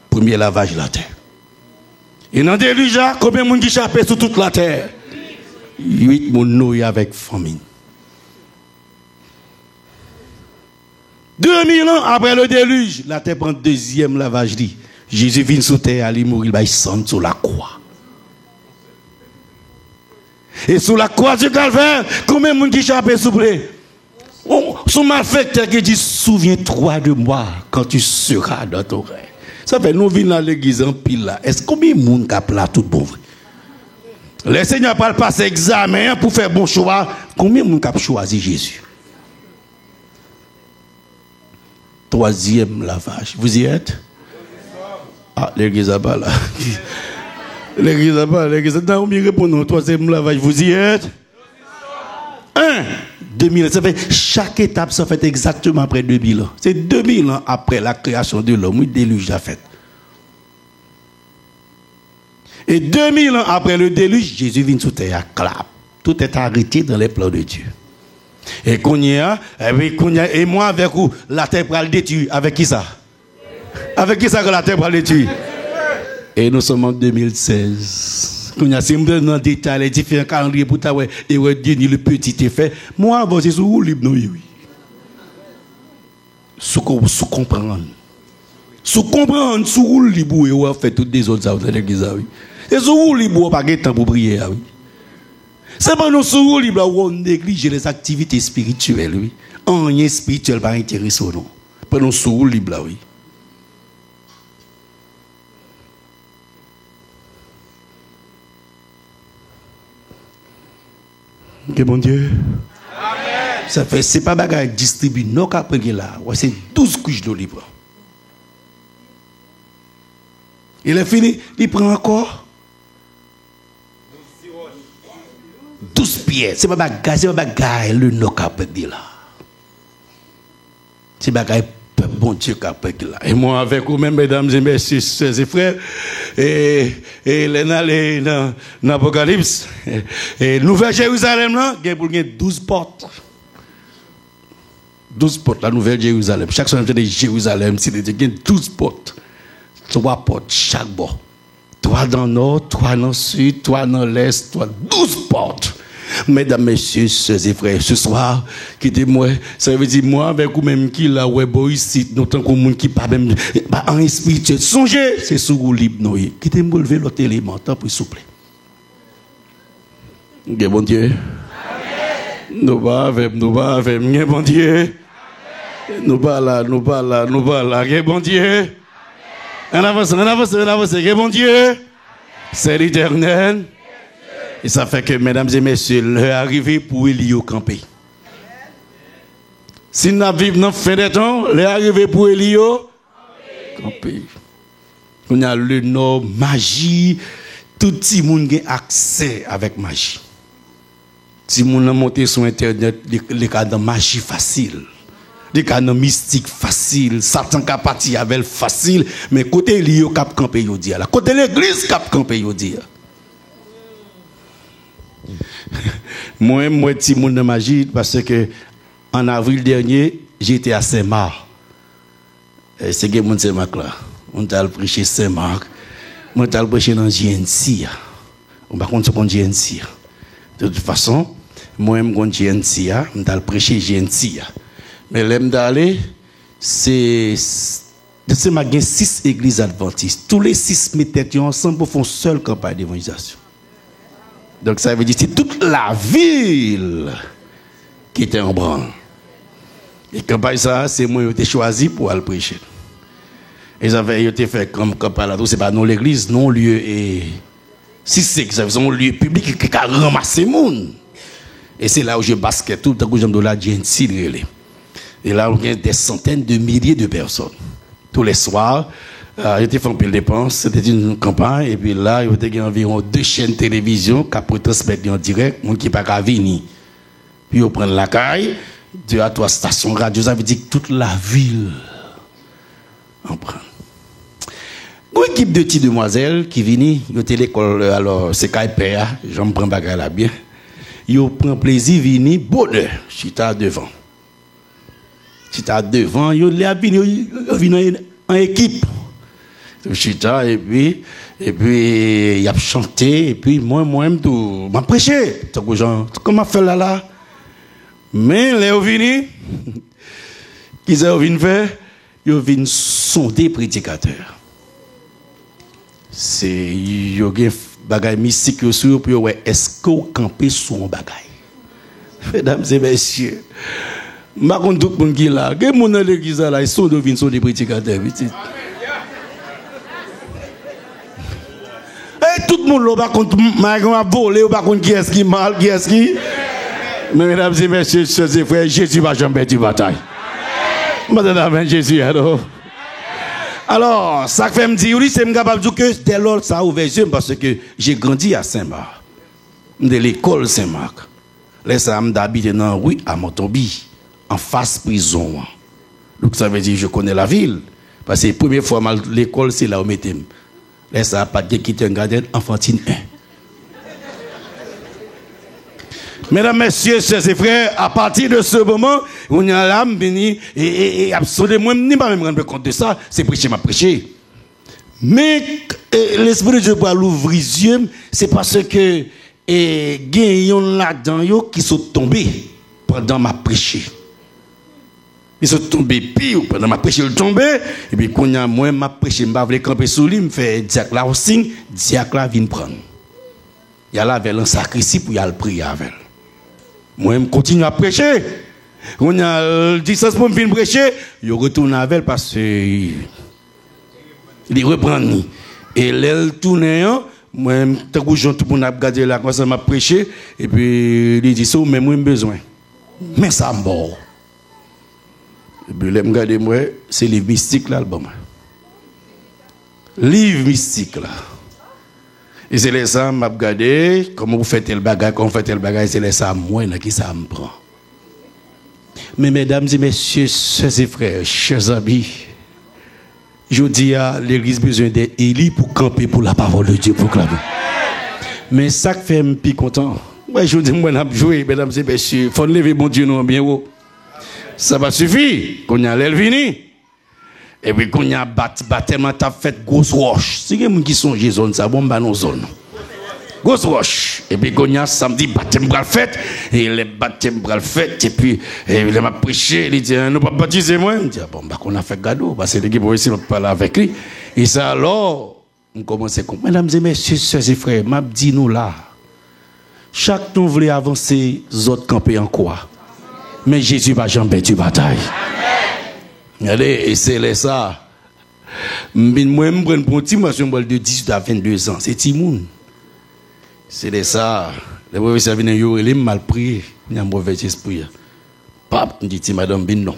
Speaker 1: Premier lavage de la terre. Et dans le déluge, combien de monde qui échappé sur toute la terre? 8 moun noyés avec famine. 2000 ans après le déluge, la terre prend deuxième lavage. Jésus vient sous terre, il mourit, il s'en sur la croix. Et sous la croix du calvaire, combien de monde qui échappé, s'il vous plaît? Son malfaiteur qui dit, souviens-toi de moi quand tu seras dans ton rêve. Ça fait, nous venons à l'église en pile là. Est-ce combien de monde qui a plat tout bon vrai? Le Seigneur parle passer examen pour faire bon choix. Combien de monde qui a choisi Jésus? Troisième lavage. Vous y êtes? Ah, l'église a pas là. L'église a pas, l'église a pas. On répond au troisième lavage. Vous y êtes? 2000 ans. Ça fait, chaque étape, ça fait exactement après 2000 ans. C'est 2000 ans après la création de l'homme. Oui, le déluge a fait. Et 2000 ans après le déluge, Jésus vient sous terre à clap. Tout est arrêté dans les plans de Dieu. Et et moi avec vous, la terre va le détruire. Avec qui ça? Avec qui ça que la terre va le détruire? Et nous sommes en 2016. Quand on a dans le détail, les différents calendriers pour t'avoir et le petit effet. Moi, c'est sous libre, oui. Sous comprendre. Sous comprendre, sous libre, on fait toutes des autres choses dans l'église. Et sous libre, on n'a pas de temps pour prier. C'est pas nous sous libre où on néglige les activités spirituelles. Oui. En rien spirituel, pas intéressant. Non. Pas nous sous libre, oui. Que bon Dieu. Amen. Ça fait, c'est pas bagarre distribué, non, qu'après là. C'est 12 couches d'eau libre. Il est fini, il prend encore 12 pierres. C'est pas bagarre, le non, qu'après là. C'est bagarre, bon Dieu, qu'après là. Et moi, avec vous-même, mesdames et messieurs, sœurs et frères, et dans l'Apocalypse, et Nouvelle Jérusalem, là, il y a 12 portes. 12 portes, la Nouvelle Jérusalem. Chaque fois, de Jérusalem, il y a 12 portes. 3 portes, chaque bord. 3 dans le nord, 3 dans le sud, 3 dans l'est, 12 portes. Mesdames, messieurs, sœurs et frères, ce soir, quittez-moi, ça veut dire moi avec vous-même qui là, ouais, bon, ici, nous tant qu'on monde qui pas même, pas en esprit, songez, c'est sous vous libre, nous. Quittez-moi, lever l'autre élément, tant pour souple. Bon Dieu. Amen. Nous pas avec, bon Dieu. Amen. Nous pas là, bon Dieu. En avance, bon Dieu. Amen. C'est l'Éternel. Et ça fait que, mesdames et messieurs, l'heure arrivée pour Élio camper. Si nous vivons dans la fin des temps, l'heure arrivée pour Élio camper. On a le nom magie. Tout le monde a accès avec magie. Si on a monté sur Internet, les cas de magie facile. Les cas de mystique facile. Satan qui a parti avec facile. Mais côté Élio cap camper, il dit. Côté l'église cap camper, il dit. Moi, petit monde de magie, parce que en avril dernier, j'étais à Saint-Marc. C'est que mon Saint-Marc là. On t'a prêché Saint-Marc. On t'a prêché dans GNC. On va compter sur GNC. De toute façon, moi, je GNC. On t'a prêché GNC. Mais l'aime d'aller, c'est 6 églises adventistes. Tous les 6 mettent ensemble pour faire une seule campagne d'évangélisation. Donc ça veut dire que c'est toute la ville qui était en branle. Et campagne ça, c'est moi qui ai été choisi pour aller prêcher. Et ça avait été fait comme campagne là, c'est pas non l'église, non lieu et si c'est que ça un lieu public qui a ramassé le monde. Et c'est là où je basket tout le temps que j'aime de la Gentil. Et là, on a des centaines de milliers de personnes. Tous les soirs, j'étais fait un peu de dépenses, c'était une campagne, et puis là, il y avait environ 2 chaînes de télévision qui pour transmettre en direct, mon qui pas qu'à venir. Puis on prend la caille, 2 à 3 stations radio, ça veut dire que toute la ville en prend. Une équipe de petites demoiselles qui viennent, ils étaient à l'école, alors c'est KPA, j'en prends bagarre là bien. Ils prennent plaisir, venir, bonheur, chita devant. Chita devant, ils viennent en équipe. Chita, et puis, il a chanté, et puis, moi-même, tout, m'a prêché. Comment faire là? Mais, les venus, qu'ils ont venu faire, ils ont venu sonder prédicateurs. C'est, il y a des bagages mystiques sur, puis, ouais, est-ce que vous campez sur un bagage? Mesdames et messieurs, je ne sais pas tout le monde qui est là. Quel monde dans l'église là, ils sont devenus des prédicateurs. Tout le monde là, par contre, a volé, par contre, qui est-ce qui mal, qui est-ce qui. Mais mesdames et messieurs, chers et frères, Jésus va jamais perdre la bataille. Madame Jésus, alors, ça fait me dire, oui, c'est capable de dire que dès lors, ça a ouvert les yeux parce que j'ai grandi à Saint-Marc, de l'école Saint-Marc. Là, ça m'a d'habiter dans la rue à Montobi, en face prison. Donc, ça veut dire que je connais la ville. Parce que la première fois, l'école, c'est là où je m'étais. Là, ça n'a pas de quitter un gardien enfantine 1. Mesdames, messieurs, chers et frères, à partir de ce moment, on a l'âme bénie, et absolument, je ne pas même rendre compte de ça, c'est prêcher, m'a prêché. Mais l'Esprit de Dieu va l'ouvrir les yeux, c'est parce que il y a là-dedans qui sont tombés pendant ma prêché. Ils sont tombés pire pendant ma prêché, ils sont tombés, et puis quand a moi ma prêché, je ne vais pas camper sous lui, je fais diacre là aussi, diacre là vient prendre. Il y a là avec un sacristie pour y aller prier avec. Moi, je continue à prêcher. On a le distance pour me venir prêcher, je retourne avec elle parce que il reprend. Et elle tourne, moi, tout le monde a regardé là, quand ça m'a prêché, et puis il dit ça, mais moi, j'ai besoin. Mais ça mort. Et puis, je regarde moi, c'est livre mystique là, l'album. Livre mystique là. Et c'est les ça, m'a regardé, comment vous faites le bagage, comment vous faites le bagage, c'est les ça, moi, qui ça me prend. Mais mesdames et messieurs, chers et frères, chers amis, je dis à l'église besoin d'Élie pour camper pour la parole de Dieu, pour clamer. Mais ça fait un peu content. Moi, je dis, moi, je vais jouer, mesdames et messieurs, il faut lever mon Dieu, non, bien haut. Ça va suffire, qu'on y a l'elvini. Et puis, quand il y a baptême, tu as fait grosse roche. C'est les gens qui sont en zone, ça bombe dans nos zones. Grosse roche. Et puis, quand il y a samedi, baptême pour le fait. Et les baptêmes pour le fait. Et puis, il m'a prêché. Il dit, nous pas baptiser moi. Je dis, bon, bah, qu'on a fait cadeau. Parce que l'équipe pour essayer de parler avec lui. Et ça, alors, on commence à comprendre. Mesdames et messieurs, soeurs et frères, m'a dit nous là. Chaque nous voulait avancer, les autres camper en quoi? Mais Jésus va jamais perdre la bataille. Allez, et c'est ça. Moi, je prends pour un petit monsieur de 18 à 22 ans. C'est Timoun. C'est ça. Les professeurs viennent y mal prié. Il y a un mauvais esprit. Pape, on dit, madame, bin non.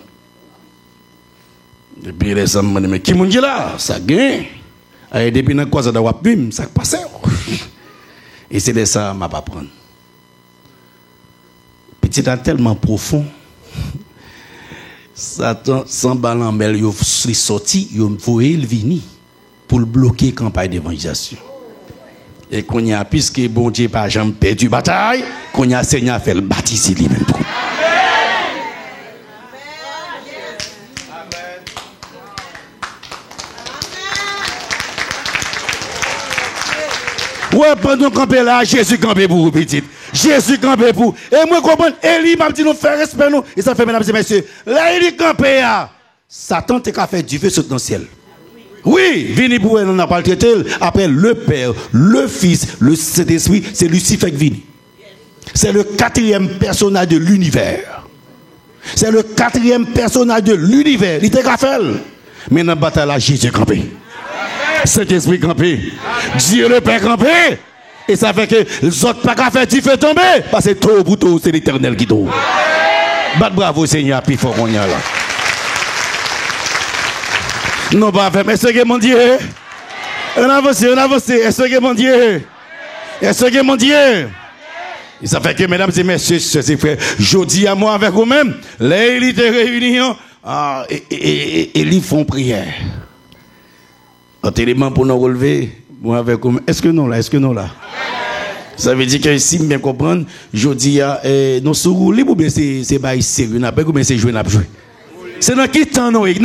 Speaker 1: Et puis, les hommes me disent, mais qui m'a dit là? Ça gagne. Et depuis, dans quoi ça doit bim, ça passe. Et c'est ça, ma pas prendre. Petit tellement profond. Satan, sans ballon, mais il est sorti, il est venu pour bloquer la campagne d'évangélisation. Et qu'on y a, puisque bon Dieu n'a jamais perdu la bataille, qu'on y a Seigneur fait le baptême lui-même. Ouais, pendant qu'on est là, Jésus campé pour vous, petite. Jésus campé pour. Et moi, je comprends, Élie m'a dit nous faire respect, nous. Et ça fait, mesdames et messieurs, là, Élie campé, Satan t'a fait du feu sur le ciel. Oui, vini pour elle, on n'a pas le traité. Après, le Père, le Fils, le Saint-Esprit, c'est Lucifer qui vient. C'est le 4e personnage de l'univers. C'est le 4e personnage de l'univers. Il était fait. Mais dans la bataille, là, Jésus campé. Saint-Esprit campé. Dieu le Père campé. Et ça fait que les autres pas qu'à faire du feu tomber. Parce que tout pour tout, c'est l'Éternel qui tombe. Bat bravo Seigneur, puis fort qu'on y a là. Non, pas faire. Est-ce que mon Dieu? On avance. Est-ce que mon Dieu? Est-ce que mon Dieu? Et ça fait que, mesdames et messieurs, c'est frère, jeudi à moi avec vous-même, les élites réunions, et ils font prière. Un élément pour nous relever, moi avec vous-même. Est-ce que non là? Ça veut dire que si bien comprendre, jeudi à nos sourds libres, ou bien c'est bail sérieux, n'a pas ou bien c'est jouer n'a pas jouer. C'est dans qui temps nous? Et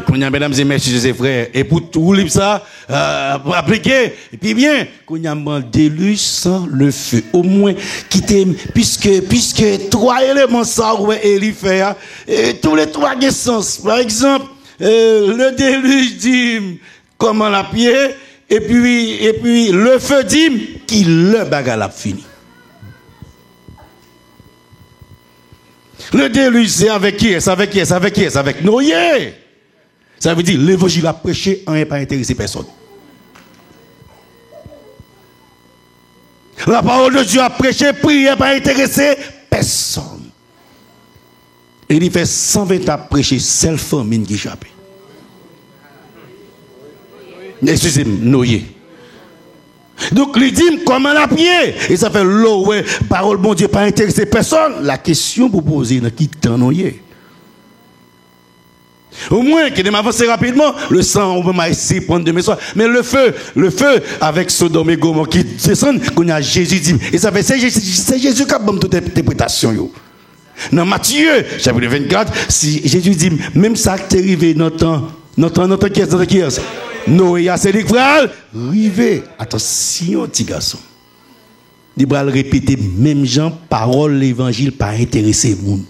Speaker 1: bien, mesdames et messieurs, ses frères, et pour tout libre ça, pour appliquer, et puis bien, qu'on a un déluge sans le feu. Au moins, quitter, puisque trois éléments ça, ouais, Élie fait, et tous les trois ont sens. Par exemple, le déluge dit comment la pied, et puis le feu dit qu'il le bagarre a fini. Le déluge, c'est avec qui? C'est avec Noé. Ça veut dire, l'évangile a prêché, on n'est pas intéressé personne. La parole de Dieu a prêché, prié, pas intéressé personne. Et il fait 120 ans prêcher, seule famine qui échappe. Excusez-moi, Noé. Donc, il dit, comment la pied? Et ça fait l'eau, ouais, parole bon Dieu, pas intéressé personne. La question pour poser, qui t'en Noé? Au moins, qu'il m'avance rapidement, le sang, on va essayer de prendre de mes soins. Mais le feu, avec Sodome et Gomorrhe qui descend, qu'on a Jésus dit. Et ça fait, c'est Jésus qui a donné toute interprétation. Dans Matthieu, chapitre 24, si Jésus dit, même ça qui est arrivé dans notre qui est, Noé a ses frères, arrivé. Attention, petit garçon. Il va répéter, même gens, parole, l'évangile, pas intéressé, monde.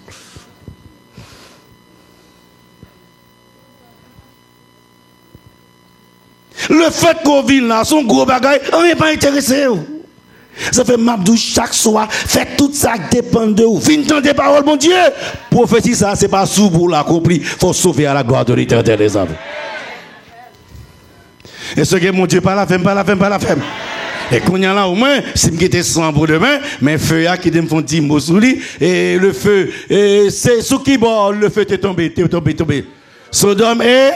Speaker 1: Le fait qu'on vit là, son gros bagage, on n'est pas intéressé. Ça fait Mabdou chaque soir, fait tout ça qui dépend de vous. Fin des paroles, mon Dieu. Prophétie, ça, c'est pas sous pour l'accomplir. Il faut sauver à la gloire de l'Éternel des âmes. Et ce que mon Dieu, pas la femme. Et qu'on y a là au moins, si je suis sans pour demain, mais feu a qui me font 10 mots sous lui, et le feu, c'est sous qui bord, le feu t'est tombé. Sodome et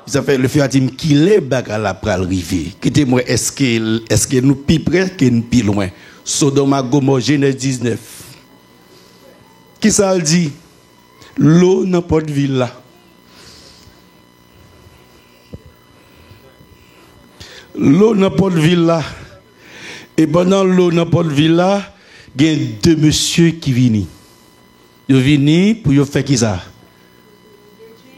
Speaker 1: ça fait le feu a dit qu'il est bagarre la pral river. Quittez-moi, est-ce que nous plus près que nous plus loin? Sodome et Gomorrhe, Genèse 19. Qui ça dit? L'eau n'a pas de ville là. L'eau n'a pas de ville là. Et pendant l'eau n'a pas de ville là, il y a deux messieurs qui viennent. Ils viennent pour faire qui ça?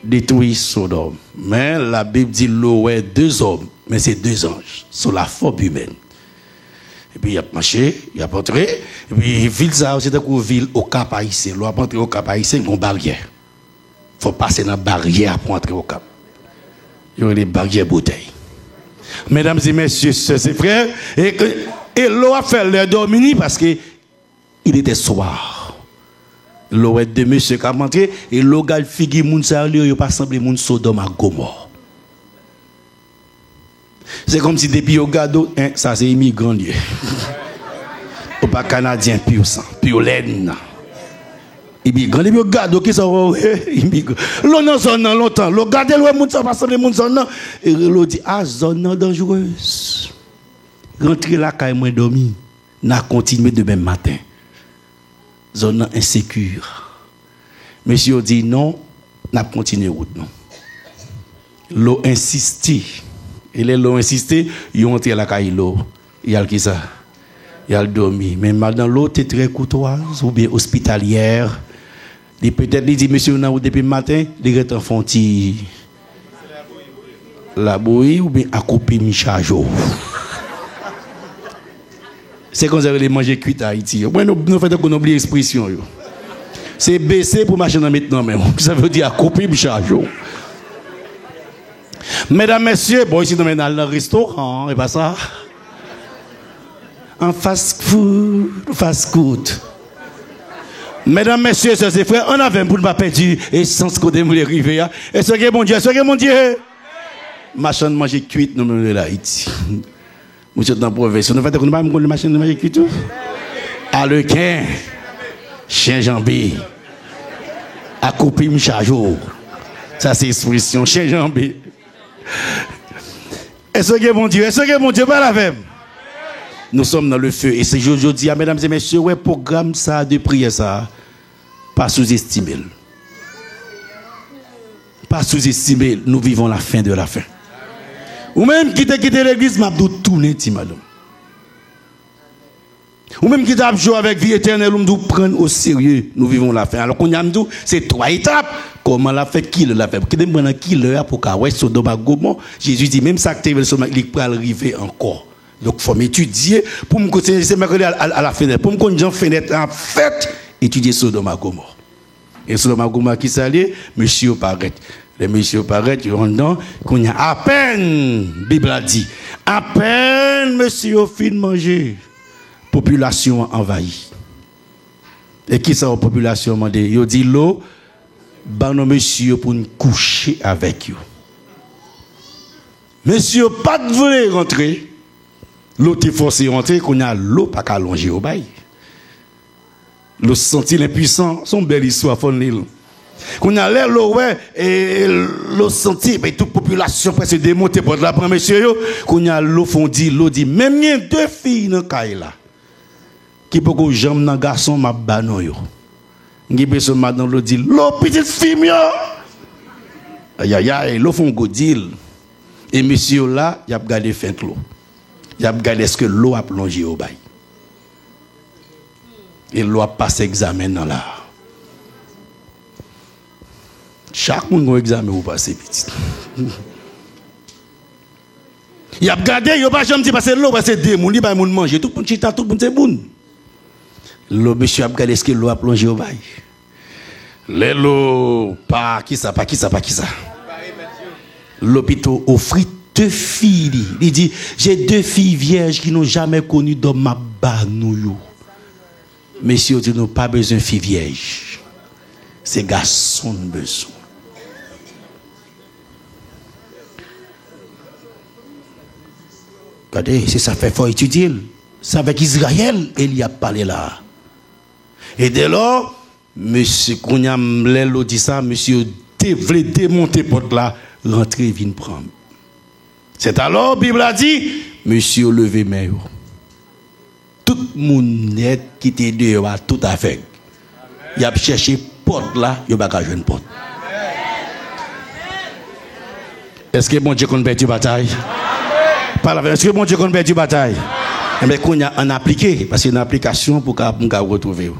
Speaker 1: Détruire Sodome. Mais la Bible dit l'eau est deux hommes, mais c'est deux anges, sur la forme humaine. Et puis il a marché, il a entré, et puis ville ça, c'est une ville au Cap Haïtien. L'eau a entré au Cap Haïtien, une barrière. Il faut passer dans la barrière pour entrer au Cap. Il y a des barrières bouteilles. Mesdames et messieurs, sœurs et frères, et l'eau a fait leur dominer parce que il était soir. L'eau est de monsieur qui a montré et l'eau a figé moun sa lieu, il pas semblé moun Sodome à Gomorrhe. C'est comme si depuis au gado, ça c'est immigrant lieu. Ou pas canadien pur sang, pur laine. Immigrant, depuis au gado qui sont immigrant. L'eau dans zone longtemps, l'eau gade l'eau moun sa pas semblé moun zone et l'eau dit ah zone dangereuse. Rentrer là quand moins dormi, n'a continué demain matin. Zone insécure. Monsieur dit non, n'a continué route non. L'eau insisté. Et les l'eau insisté, ils ont entré à la caille l'eau. Il y a qui ça? Il y a le dormi. Mais maintenant l'eau est très courtoise ou bien hospitalière. Et peut-être il dit monsieur on a depuis le matin, les gens font la bouillie ou bien accouper michajo. C'est comme ça que les manger cuit à Haïti. Moi, nous faisons qu'on oublie l'expression. C'est baisser pour marcher dans maintenant même. Ça veut dire à couper le charge. Mesdames, messieurs, bon, ici, nous sommes dans le restaurant, et pas ça. En fast food. Mesdames, messieurs, sœurs et frères, on avait pour ne pas perdre et sans ce qu'on devait arriver. Et ce qui est mon Dieu, machin de manger cuite, nous sommes là, Haïti. Nous sommes dans la province. Nous faisons pas de machine de manger cuite. Alequin, chien jambé, à couper m'chajo. Ça, c'est l'expression, chien jambé. Est-ce que mon Dieu, pas la même? Nous sommes dans le feu. Et c'est aujourd'hui, mesdames et messieurs, ouais, programme ça de prière, ça, pas sous-estimer. Pas sous-estimer, nous vivons la fin de la fin. Ou même qui t'a quitté l'église, m'a tout tourner, madame. Ou même qui t'a joué avec vie éternelle, nous prendre au sérieux, nous vivons la fin. Alors qu'on a dit, c'est 3 étapes. Comment la fait, qui l'a fait? Qui demande qui l'a pour qu'à ouais, Sodome et Gomorrhe. Jésus dit, même ça que tu veux, il peut arriver encore. Donc, il faut m'étudier pour me continuer, c'est mercredi à la fenêtre. Pour me continuer en fenêtre, en fait, étudier Sodome et Gomorre. Et Sodome et Gomorre qui s'allait, monsieur paraît. Les messieurs paraît, ils ont dit qu'on a à peine, Bible a dit, à peine monsieur fin de manger, population envahie. Et qui ça, la population m'a dit? Ils dit l'eau, ben nos messieurs pour nous coucher avec eux. Monsieur, pas de voler rentrer. L'eau est forcé rentrer, qu'on a l'eau pas qu'à longer au bail. L'eau sentit l'impuissant, son belle histoire, fond l'île. Qu'on a l'air l'eau, ouais, et l'eau senti, mais toute population presque démontée pour la première monsieur, qu'on a l'eau fondi, l'eau dit, même il y a 2 filles dans le là. Qui peut que j'aime dans garçon, ma banon yo. Qui peut se mettre dans l'eau dit, l'eau petite fille, yo. Aïe, aïe, aïe, l'eau font godil. Et monsieur là, il a regardé fin l'eau. Il a regardé est-ce que l'eau a plongé au bail. Et l'eau a passé examen dans là. Chaque monde a un examen ou passer petit. Il a regardé, il n'a pas jamais dit parce que l'eau, parce que des gens, il va manger. Tout le monde chita, tout le monde c'est bon. L'eau, monsieur a regardé est-ce que l'eau a plongé au bail. L'eau, pas qui ça. L'hôpital offrit 2 filles. Il dit, j'ai 2 filles vierges qui n'ont jamais connu d'homme à banou. Messieurs, ils n'ont pas besoin de filles vierges. C'est garçons besoin. Regardez, c'est ça fait, faut étudier. C'est avec Israël, il y a parlé là. Et dès lors, monsieur Kounyam Lelo dit ça, monsieur voulait démonter porte là, rentrer, vient prendre. C'est alors, la Bible a dit, monsieur levé main. Tout le monde qui était dehors, tout à fait. Il a cherché porte là, il n'y a pas de porte. Est-ce que bon Dieu qu'on perd du bataille? Est-ce que bon Dieu qu'on perd du bataille? Mais qu'on a en appliqué, parce que c'est une application pour qu'on retrouve.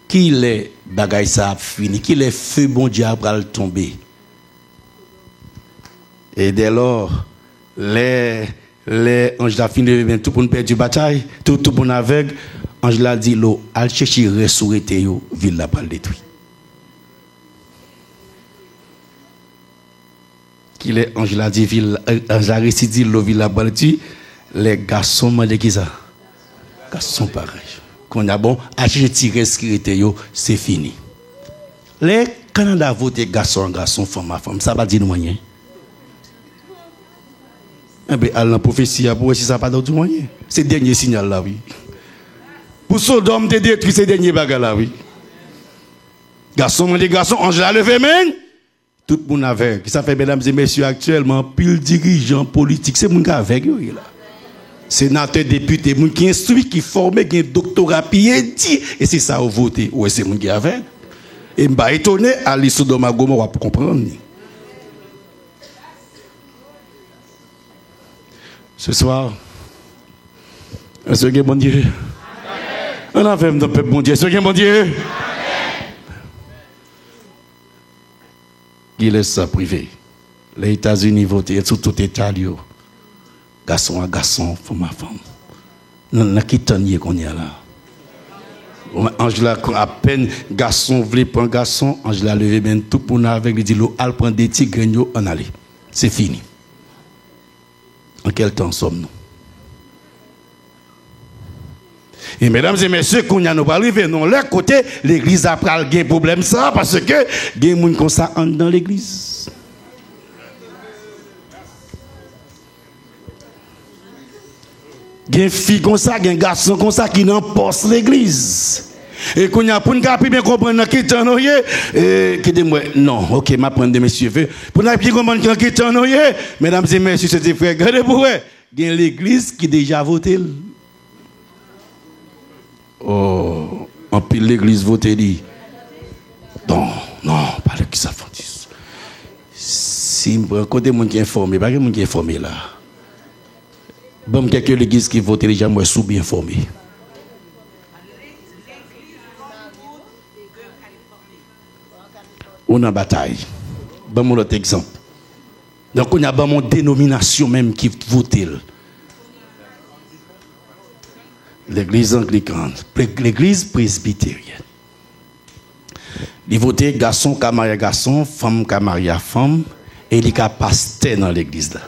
Speaker 1: Qui les bagailles ça fini, qui les feux bon Dieu va tomber. Et dès lors, les anges la fini tout pour nous perdre du bataille, tout pour nous aveugle, ange la dit l'eau, al chercher ressouriter yo, ville la pas détruit. Qui les ange la dit ville, ange la récidi l'eau ville la pas détruit, les garçons m'ont dit qui ça? Garçons pareil. Qu'on a bon, à chercher ressouriter yo, c'est fini. Les Canada voté garçon, femme à femme, ça va dire nous moyen. Eh bien, à la prophétie, pour si ça pas d'autre moyen. C'est le dernier signal là, oui. Pour Sodome, te détruit ces derniers bagages là, oui. Garçon, les garçons, ange la levé main. Tout le monde avec. Ça fait, mesdames et messieurs, actuellement, pile dirigeant politique, c'est le monde avec eux, là. Sénateur, député, monde qui instruit, qui formé, qui a un doctorat, dit, et c'est ça, au voté. Ouais, c'est le monde qui est avec. Et m'a étonné, à l'issue de ma gomme, on va comprendre. Ce soir, est-ce que bon Dieu? On a fait un peuple bon Dieu. Est-ce que bon Dieu? Qui laisse ça privé? Les États-Unis votent sur tout État, garçon à garçon, femme à femme. Dans qui tanier qu'on y a là? Angela, à peine garçon voulait prendre garçon, Angela levé bien tout pour nous avec lui dit l'eau, elle prend des petits grignots en aller. C'est fini. En quel temps sommes-nous? Et mesdames et messieurs, quand nous pas arriver non leur côté, l'église a pris un problème ça parce que des gens comme ça entrent dans l'église. Il y a une fille comme ça, il y a un garçon comme ça qui n'emporte l'église. Et qu'on a pour nous bien comprendre qui est en oyer, qui dit moi non, OK, m'apprendre de messieurs pour nous bien comprendre qui est en oyer, mesdames et messieurs, c'est frères, regardez pour vous, il y a l'église qui déjà voté. Oh, en pile l'église voté dit. Non, pas l'église adventiste. Si me prend côté monde qui est informé, pas que monde qui est informé là. Bon quelques l'église qui voté déjà moi sous bien informé. On a bataille. Bon mon autre exemple. Donc on a bon mon dénomination même qui vote. L'église anglicane, l'église presbytérienne. Il vote garçon qui marie garçon, femme qui marie femme et il y a pasteur dans l'église là.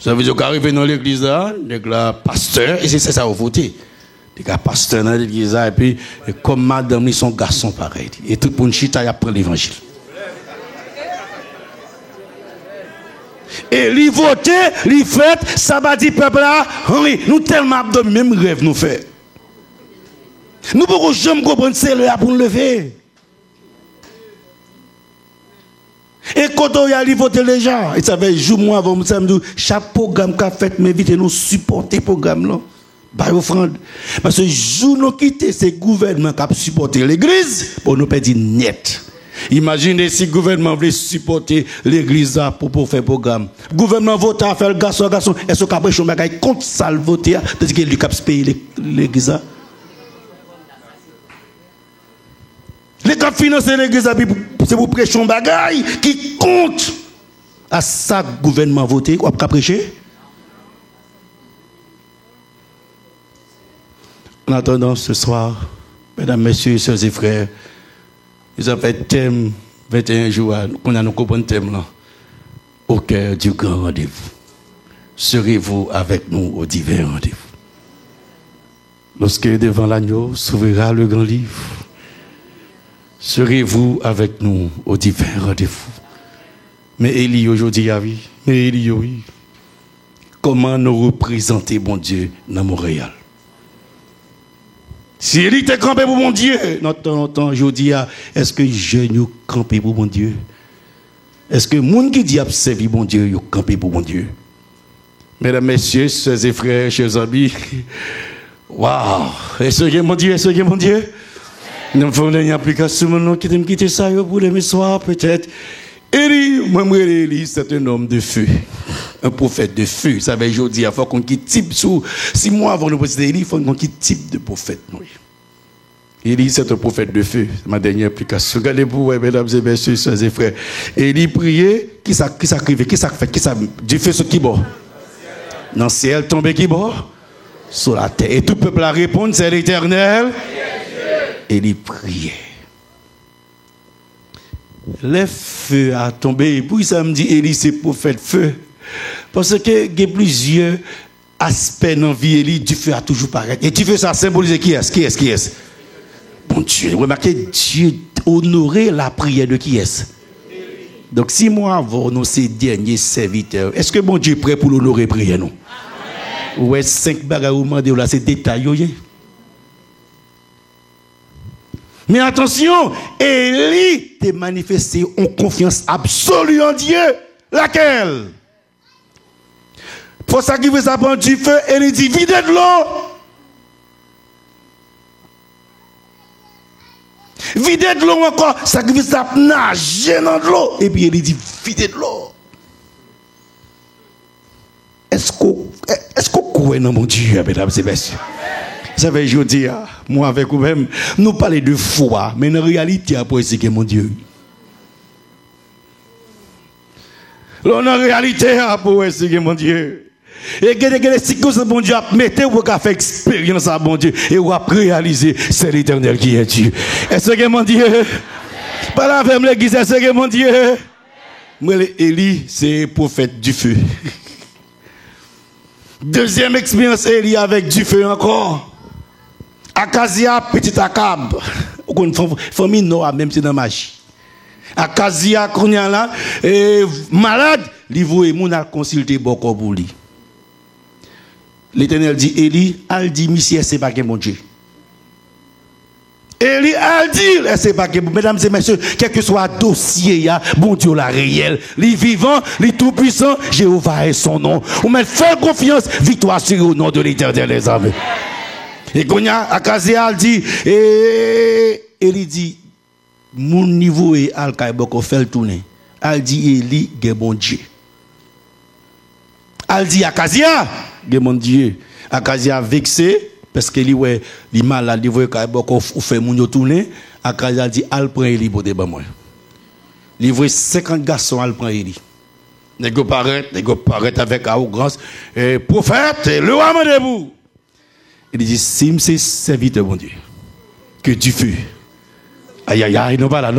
Speaker 1: Ça veut dire qu'arriver dans l'église là, il y a pasteur et c'est ça vous votez. Les gars pasteur dans l'église et puis comme madame ils sont garçons pareil et tout pour une chita y apprend l'évangile et li voter li fait ça va dire peuple là oui nous tellement abdomen même rêve nous fait nous pouvons jamais comprendre c'est là pour nous lever et quand on y a li voter les gens et ça fait jour moi avant me dire chaque programme qu'a fait m'inviter nous supporter programme là. Parce que jour nous quitter ces gouvernements qui supportent l'église pour nous perdre net. Imaginez si le gouvernement voulait supporter l'église pour faire programme. Le gouvernement vote à faire le garçon, est-ce qu'après son bagage contre ça le voter parce qu'il lui cap payer l'église. Les cap financer l'église c'est pour prêcher son bagage qui compte à ça gouvernement voter ou à prêcher. En attendant ce soir, mesdames, messieurs, sœurs et frères, nous avons fait thème 21 jours, qu'on a nous compris thème là, au cœur du grand rendez-vous. Serez-vous avec nous au divin rendez-vous? Lorsque devant l'agneau s'ouvrira le grand livre, serez-vous avec nous au divin rendez-vous? Mais Élie aujourd'hui, oui. Mais Élie, oui. Comment nous représenter, bon Dieu, dans Montréal? Si Élie était campé pour mon Dieu, notre je dis, est-ce que je nous campé pour mon Dieu? Est-ce que les gens qui disent observer mon Dieu, ils campé pour mon Dieu? Mesdames, messieurs, sœurs et frères, chers amis, waouh! Est-ce que mon Dieu, est-ce que mon Dieu? Nous faisons une application qui me quitter ça pour le soir, peut-être. Élie, moi, Élie, c'est un homme de feu. Un prophète de feu. Ça veut dire qu'il faut qu'on quitte type sous 6 mois avant de posséder Élie, il faut qu'on quitte type de prophète. Élie, c'est un prophète de feu. C'est ma dernière application. Regardez-vous, mesdames et messieurs, soeurs et frères. Élie priait, qui s'acrivait, qui fait, qui ça, du feu sur qui bord? Dans le ciel, tombé qui bord? Sur la terre. Et tout le peuple a répondu, c'est l'Éternel. Élie priait. Le feu a tombé. Et puis ça me dit, Élie, c'est prophète feu. Parce que il y a plusieurs aspects dans la vie, Élie, du feu a toujours paru. Et du feu, ça symbolise qui est? Bon Dieu, remarquez, Dieu honorait la prière de qui est? Donc, si moi, avant, nous, ces derniers serviteurs, est-ce que bon Dieu est prêt pour l'honorer prière, nous? Ou est-ce 5 bagages ou mandé, là, c'est détaillé? Mais attention, Élie t'a manifesté en confiance absolue en Dieu. Laquelle? Pour ça qu'il veut s'apprendre du feu, Élie dit, videz de l'eau. Videz de l'eau encore, ça qui veut nager dans de l'eau. Et puis Élie dit, videz de l'eau. Est-ce qu'on croit dans mon Dieu, mesdames et messieurs? Ça veut dire, je dis, moi avec vous-même, nous parlons de foi, mais en réalité, après, c'est que mon Dieu. En réalité, après, c'est que mon Dieu. Et que les circonstances, mon Dieu, mettez vous à faire expérience à mon Dieu, et vous à réaliser, c'est l'Éternel qui est Dieu. Est-ce que mon Dieu? Par la même l'église, est-ce que mon Dieu? Moi, Élie, c'est prophète du feu. Deuxième expérience, Élie avec du feu encore. Akazia, petit Akab. Une famille noire, même si dans magie. Akazia Kounia là, malade, il voulait mon a consulté beaucoup pour lui. L'Éternel dit, Élie, al dit, monsieur, c'est pas que mon Dieu. Élie al dit, c'est pas que, mesdames et messieurs, quel que soit le dossier, bon Dieu la réel, les vivants, les tout-puissants, Jéhovah est son nom. On met faire confiance, victoire sur le nom de l'Éternel, les amis. Et quand Akazia dit, Élie dit, mon niveau est al beaucoup fait le tourner. Al dit, Élie, que bon Dieu. Al dit, Akazia, que mon Dieu. Akazia vexé, parce que lui, ouais, il malade, il voit qu'il beaucoup fait mon tourner. Akazia dit, al prend Élie pour débat moi. Il voit 50 garçons, al prend Élie. N'est-ce paraît avec arrogance, prophète, le roi m'a debout. Il dit, si c'est serviteur, mon Dieu, que tu fais. Aïe, aïe, aïe, non pas là.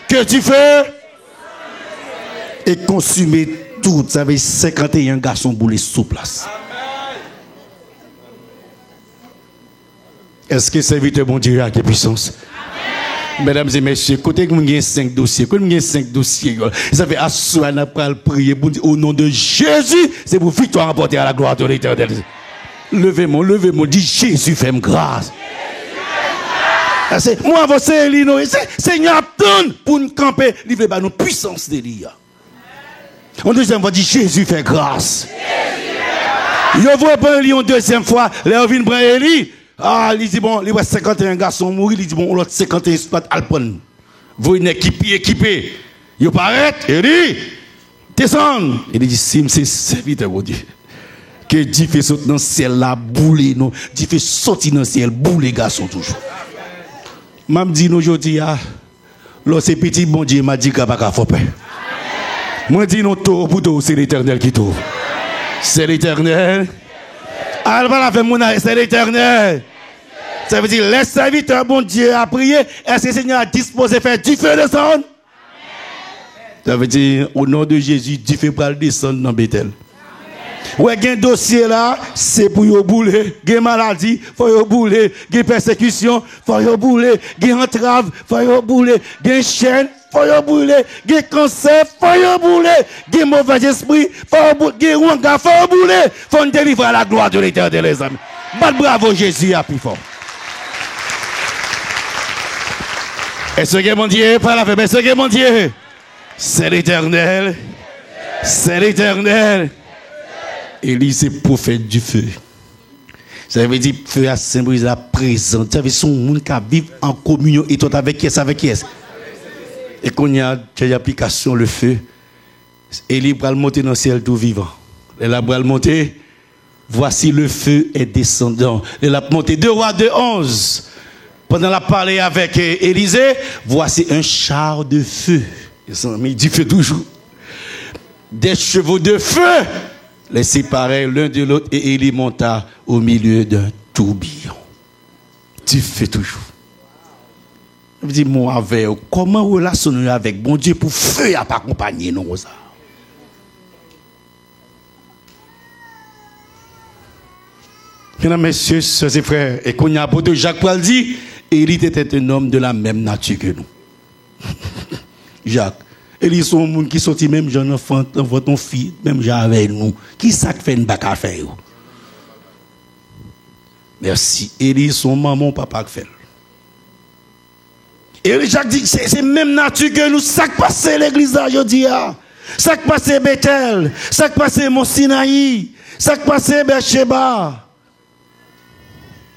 Speaker 1: Que tu fais et consumer tout. Ça veut 51 garçons boulés sous place. Est-ce que serviteur, mon Dieu, a quelle puissance? Mesdames et messieurs, côté que vous avez 5 dossiers, ça fait asseoir, on a prier pour dire au nom de Jésus, c'est pour victoire apporter à la gloire de l'Éternel. Levez-moi, dis Jésus, fais-moi grâce. Moi, vous savez, Seigneur, donne pour nous camper, livrez nous puissance d'Élie. En deuxième fois, dit Jésus, fais grâce. Je vois pas Élie en deuxième fois, là, vient prendre Élie. Il dit bon, il y a 51 garçons mourir, il dit bon, l'autre 51 spots à le prendre. Vous êtes équipé. Il paraît, Élie, descend. Il dit, si c'est serviteur, mon Dieu. Que Dieu fait sauter dans le ciel, la boule, non. Dieu fait sortir dans le ciel, boule, garçons, toujours. Je dis aujourd'hui, lorsque petit bon Dieu m'a dit qu'il n'y a pas de peur. Moi, je dis non, c'est l'Éternel qui trouve. C'est l'Éternel. C'est l'Éternel. Ça veut dire, les serviteurs, bon Dieu, à prier. Est-ce que le Seigneur a disposé de faire du feu descendre? Ça veut dire, au nom de Jésus, du feu pour descendre dans Bethel. Ouais, il y a un dossier là, c'est pour y bouler. Il y a maladie, il faut y bouler. Il y a persécution, il faut y bouler. Il y a entrave, il faut y bouler. Il y a chaîne, il faut y bouler. Il y a cancer, il faut y bouler. Il y a mauvais esprit, il faut y bouler. Il y a wanga, il faut y bouler. Il faut nous délivrer à la gloire de l'Éternel, les amis. Bravo Jésus, à plus fort. Est-ce que mon Dieu, pas la fête, est-ce que mon Dieu, c'est l'Éternel. C'est l'Éternel. Élie, c'est prophète du feu. Ça veut dire feu à symboliser la présence. Ça veut dire son monde qui vit en communion et toi avec qui est-ce? Et qu'on y a une application, le feu. Élie va le monter dans le ciel tout vivant. Elle va le monter. Voici le feu est descendant. Elle a monté 2 Rois 2:11. Pendant la parler avec Élisée, voici un char de feu. Mais il dit feu toujours. Des chevaux de feu les séparer l'un de l'autre et Élie monta au milieu d'un tourbillon. Tu fais toujours. Je dis, moi, avec, comment relationner avec bon Dieu pour feu à pas accompagner nous ça? Mesdames, messieurs, sœurs et frères, et qu'on y a apôtre Jacques Paul dit, Élie était un homme de la même nature que nous. Jacques. Élie sont un monde qui sorti même jeune enfant, ton fille, même avec nous. Qui ça fait une bac à faire? Merci. Élie son maman, papa qui fait. Et Jacques dit, c'est même nature que nous, ça qui passe l'église aujourd'hui. Ça qui passe Bethel, ça qui passe Mont Sinaï, ça qui passe Beersheba.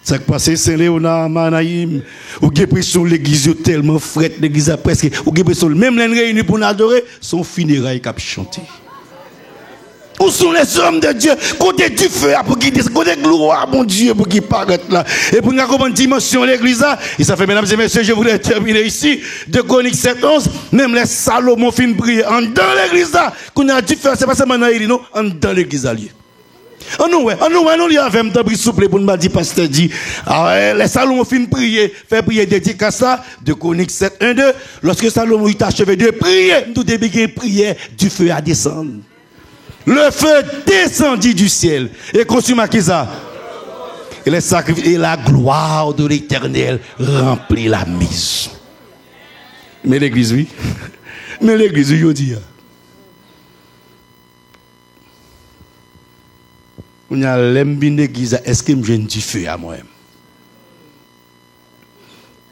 Speaker 1: Ça qui passe Saint-Léonard, Manaïm, ou qui est sur l'église tellement frette, l'église presque, ou qui est sur même les réunis pour nous adorer, son funérailles qui a chanté. Où sont les hommes de Dieu? Côté du feu, pour qui côté gloire, mon Dieu, pour qui paraît là. Et pour nous comprendre une dimension de l'église, et ça fait, mesdames et messieurs, je voulais terminer ici, de Chroniques 7:11, même les Salomon fin prier en dans l'église, qu'on a du feu, c'est pas seulement dans l'église, non, en dans l'église alliée. Nous, il y avait un temps souple pour nous dire, pasteur dit, les Salomon fin prier, fait prier dédicace là, de Chroniques 7:1-2, lorsque Salomon il achevé de prier, nous devons prier, du feu à descendre. Le feu descendit du ciel et consuma qui ça? Et les sacrifices et la gloire de l'Éternel remplit la maison. Mais l'église, oui. Mais l'église, oui, je dis. On a l'embine d'église, est-ce que je du feu à moi-même?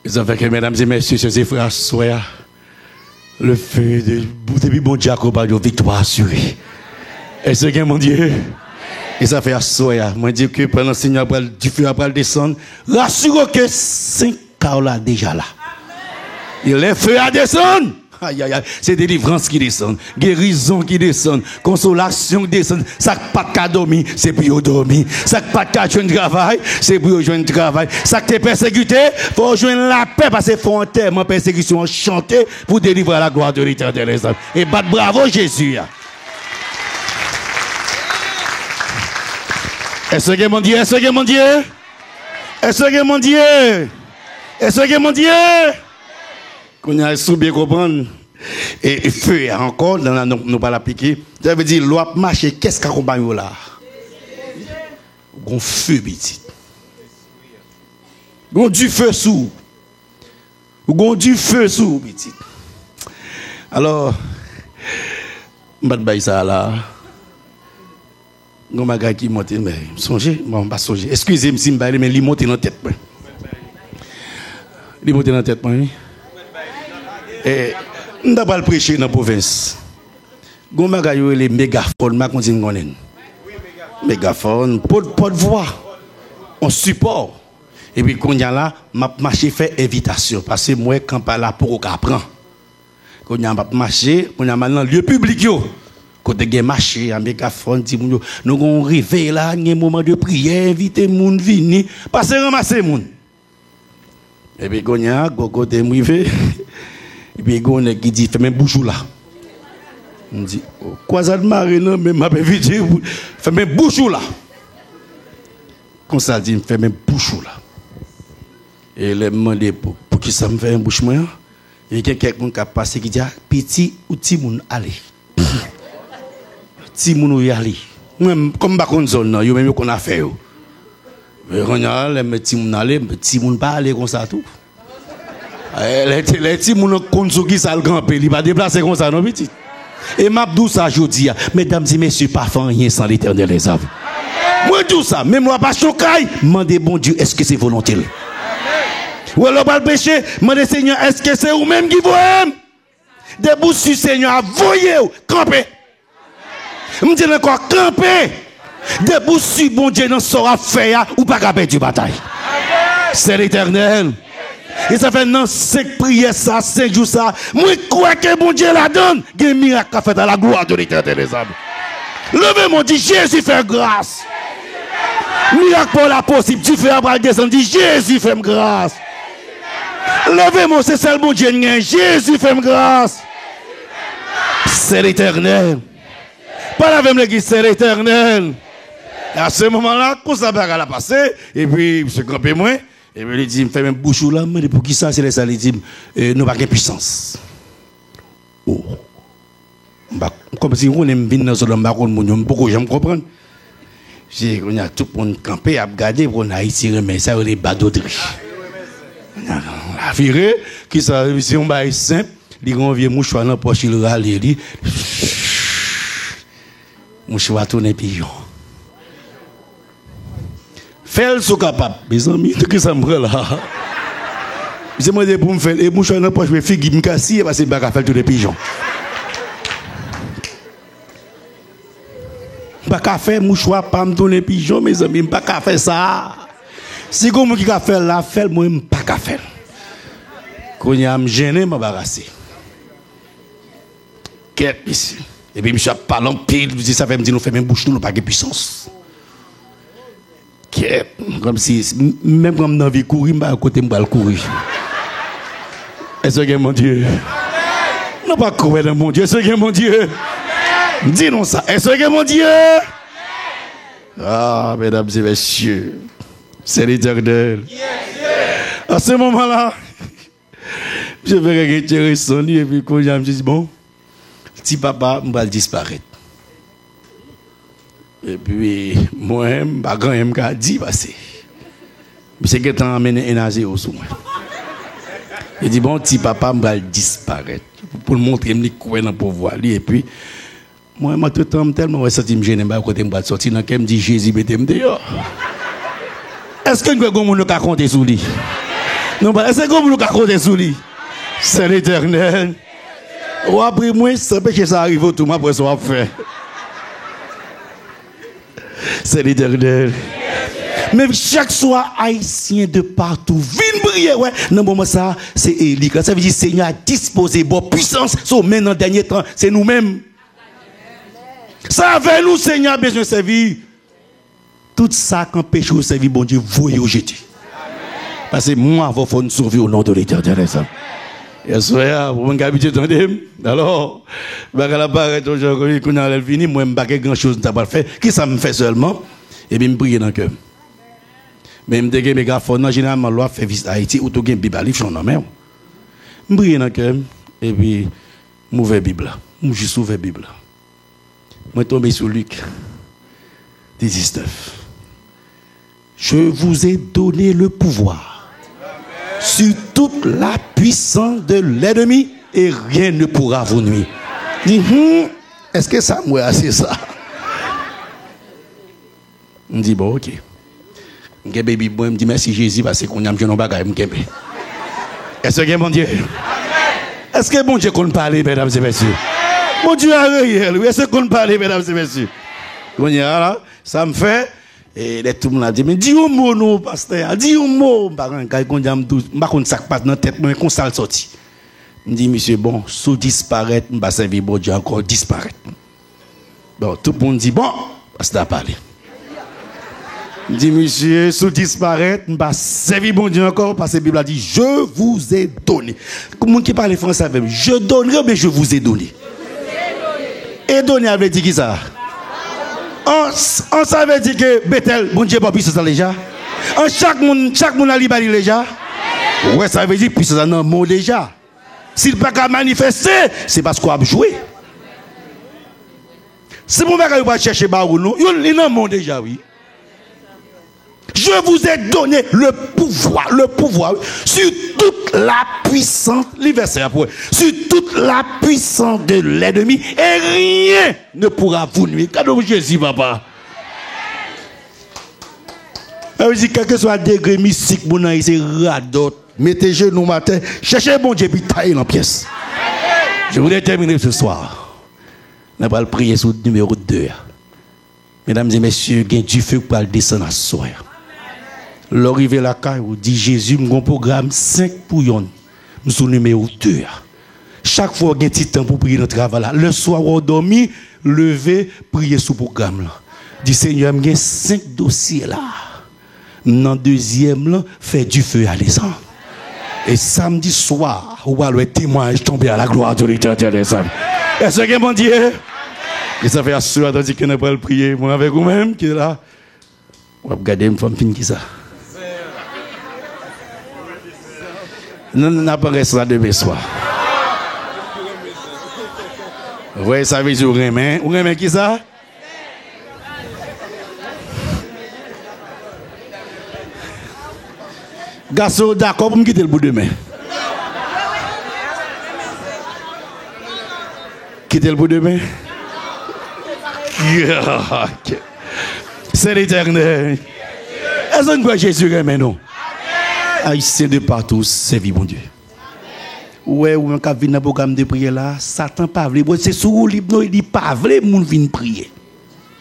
Speaker 1: Ils ont fait que, mesdames et messieurs, chers frères, soyez le feu depuis bon Jacob a victoire assurée. Est-ce que mon Dieu? Et ça fait assoya. Moi, je dis que pendant le Seigneur du feu après descendre, rassure que 5 cas là déjà là. Et les feux à descendre. Aïe, aïe, aïe. C'est délivrance qui descend, guérison qui descend, consolation qui descend. Ça pas de cas dormir, c'est pour dormir. Ça pas de cas de travail, c'est pour joindre travail. Ça que t'es persécuté, faut joindre la paix parce que faut enterrement, persécution chanter pour délivrer la gloire de l'Éternel. Et battre bravo Jésus. Est-ce que mon Dieu, est-ce que mon Dieu, est-ce que mon Dieu, est-ce que mon Dieu? Qu'on a sous bien comprendre. Et feu encore, nous pas l'appliquer. Ça veut dire, loi marcher, qu'est-ce qu'on accompagne là? Gon feu, petit. Gon du feu sous. Gon du feu sous, petit. Alors, m'bat bay ça là. Gon bagay qui monte, mais songez, bon, pas songer. Excusez-moi si m'baille, mais il monte dans la tête. Il monte dans la tête, oui. Et on n'a pas le prêcher dans la province. Gon bagay yo les mégaphones, ma continue gonen. Mégaphone, pas de voix. On support. Et puis quand y a là, m'a marché fait invitation parce que moi quand pas là pour apprendre. Quand y a m'a marché, on a maintenant lieu public yo. Côté gen marché en mégaphone dit moun yo, nous gon réveil là, un moment de prière, inviter moun venir, passer ramasser moun. Et puis quand y a côté m'rivé. Et puis, il y a qui dit, fais même bouchou là. On dit, quoi ça de marre, non, mais m'a invité, fais même bouchou là. Comme ça, dit, fais même bouchou là. Et il m'a demandé, pour qui ça me fait un bouchement? Et il y a quelqu'un qui a passé qui dit, petit ou petit moun allez. Petit moun ou y aller. Comme pas qu'on zone, yo même qu'on a fait. Mais on a les petit moun aller, petit moun pas aller comme ça tout. Les petits moun konso qui ça le grand pays, il va déplacer comme ça non petit. Et m'abdou ça jodi, mesdames et messieurs, pas faire rien sans l'Éternel les œuvres. Moi tout ça, même moi pas choqué, demandez bon Dieu, est-ce que c'est volontaire? Ou alors pas le péché, demandez Seigneur, est-ce que c'est vous même qui vous aime? Debout sur Seigneur, voyez camper. Me dit encore camper. Debout sur bon Dieu dans sera fait ou pas capable du bataille. C'est l'Éternel. Et ça fait non 5 prières ça, 5 jours ça. Moi crois que bon Dieu la donne. Il y a un miracle à faire à la gloire de l'Éternel des âmes. Levez-moi, dit Jésus fait grâce. Miracle pour la possible. Tu fais après descendre, dit Jésus fait grâce. Levez-moi, c'est seul bon Dieu. Jésus fait grâce. C'est l'Éternel. Pas la même l'église, c'est l'Éternel. À ce moment-là, quand ça va passer, et puis, M. Campé, moi. Et puis il dit, il me fait même bouchou là, mais pour qui ça, c'est ça, il dit, nous n'avons pas de puissance. Oh. Comme si on aime bien dans ce monde, pourquoi j'aime comprendre. On a tout le monde campé, à regarder, on a ici, mais ça, les badauderies. On a viré, qui ça, si on va simple, il y a un vieux mouchoir dans la poche, il râle, il dit, mouchoir tourne pigeon. Fais-le sous capable. Mes amis, qu'est-ce que ça me prend là? Je me dis pour me faire, et mouchoir dans la poche, je me fais me casser parce que je vais faire tous les pigeons. Je ne peux pas faire mouchoir, pas me tourner pigeon, mes amis, je ne peux pas faire ça. Si comme qui a fait là, fait moi, je ne peux pas faire. Quand il y a me gêné, je m'embarrasser. Quête ici. Et puis, je suis parlant pile, ça fait me dire, nous faisons même bouche, nous n'avons pas de puissance. Comme si, même quand je vais courir, je vais à côté, je vais courir. Est-ce que mon Dieu? Non, pas courir dans mon Dieu. Est-ce que mon Dieu? Dis-nous ça. Est-ce que mon Dieu? Ah, mesdames et messieurs, c'est l'Éternel. À ce moment-là, je vais retirer son lit et puis quand je me dis, bon, petit papa, je vais disparaître. Et puis, moi-même, je ne sais pas dit, parce que je suis amené un azé au sous moi. Il dit, bon, petit papa, je vais disparaître. Pour le montrer, je vais courir dans le pouvoir. Et puis, moi, je suis tellement senti me gêner, je vais sortir dans le me dit, Jésus, mettez-moi dehors. Est-ce que nous avons compter sur lui? Non, est-ce que nous avons compter sur lui? C'est l'Éternel. Ou après moi, ça peut que ça arrive au tout, après ça va faire. C'est l'Éternel. Mais chaque soir, haïtien de partout, viens prier, ouais. Non, bon, ça, c'est Élie. Ça veut dire, Seigneur a disposé bonne puissance, sur maintenant, dernier temps, c'est nous-mêmes. Ça avec nous, Seigneur, besoin de servir. Tout ça qui empêche de servir, bon Dieu, voyez au jeter. Parce que moi, il faut nous sauver au nom de l'Éternel. Et soir, vous m'avez habitué à alors, la barrette aujourd'hui, quand on a fini, moi, je n'ai pas grand chose à faire. Qui ça me fait seulement? Et bien, je prie dans le cœur. Mais je dis que mes gars, généralement, loi fait visite à Haïti, ou tout le Bible, je suis en main. Je prie dans le cœur, et puis, je ouvre la Bible. Je juste ouvre la Bible. Je tombe sur Luc 19. Je vous ai donné le pouvoir sur toute la puissance de l'ennemi et rien ne pourra vous nuire. Est-ce que ça me c'est ça? On dit bon, ok. Je me dis merci Jésus parce qu'on a un jeune bagage. Est-ce que mon Dieu? Est-ce que bon Dieu qu'on parle, mesdames et messieurs? Mon Dieu a réel. Est-ce qu'on parle, mesdames et messieurs? Ça me fait. Et les tout le monde a dit, mais dis un mot, non, pasteur, dis un mot. Je ne sais pas si ça passe dans la tête, mais qu'on s'en sorti. Je dis, monsieur, bon, sous disparaître, je vais servir bon Dieu encore disparaître. Bon, tout le monde dit, bon, pasteur a parlé. Je dis, monsieur, sous disparaître, je vais servir bon Dieu encore, parce que la Bible a dit, je vous ai donné. Comme monde qui parle français avec moi, je donnerai, mais je vous ai donné. Et donner avait dit qui ça? On savait dire que Bethel, bon Dieu, pas puissance déjà. Chaque monde a libéré déjà. Ouais, ça veut dire puissance dans le monde déjà. S'il n'a pas manifester, c'est parce qu'on a joué. Si vous ne chercher Barou, il est dans le monde déjà, oui. Je vous ai donné le pouvoir sur toute la puissance, l'universel après, sur toute la puissance de l'ennemi et rien ne pourra vous nuire. Cadeau Jésus, papa. Je dis, quel que soit le degré mystique, c'est radot. Mettez genoux matin, cherchez bon Dieu, puis taillez en pièces. Je voulais terminer ce soir. On va prier sur le numéro 2. Mesdames et messieurs, il y a du feu pour descendre à soir. L'arrivée la caille, dit Jésus, mon programme 5 pour yon. Nous sommes numéro 2. Chaque fois, il y a un petit temps pour prier notre travail là. Le soir, on dormi, lever, prier sous programme là. Dit Seigneur, il y a 5 dossiers là. Dans le deuxième là, fait du feu à descendre. Et samedi soir, on va le témoignage tomber à la gloire de l'Éternel. Est-ce que mon Dieu? Et ça fait assurer, tandis qu'on n'a pas le prier. Moi avec vous-même qui est là. On va regarder une femme fine qui ça. Non, n'a pas resté là demain soir. Oui, ça veut dire Rémin. Rémin qui ça? Garçon, d'accord pour me quitter le bout de main. Quitter le bout de main. C'est l'Éternel. Est-ce qu'on voit Jésus maintenant? Haïtien de partout, c'est vie, mon Dieu. Ouais, ou un cas vient dans le programme de prière là, Satan pas vle. C'est sous libre, il dit pas vle, moun vinn prier.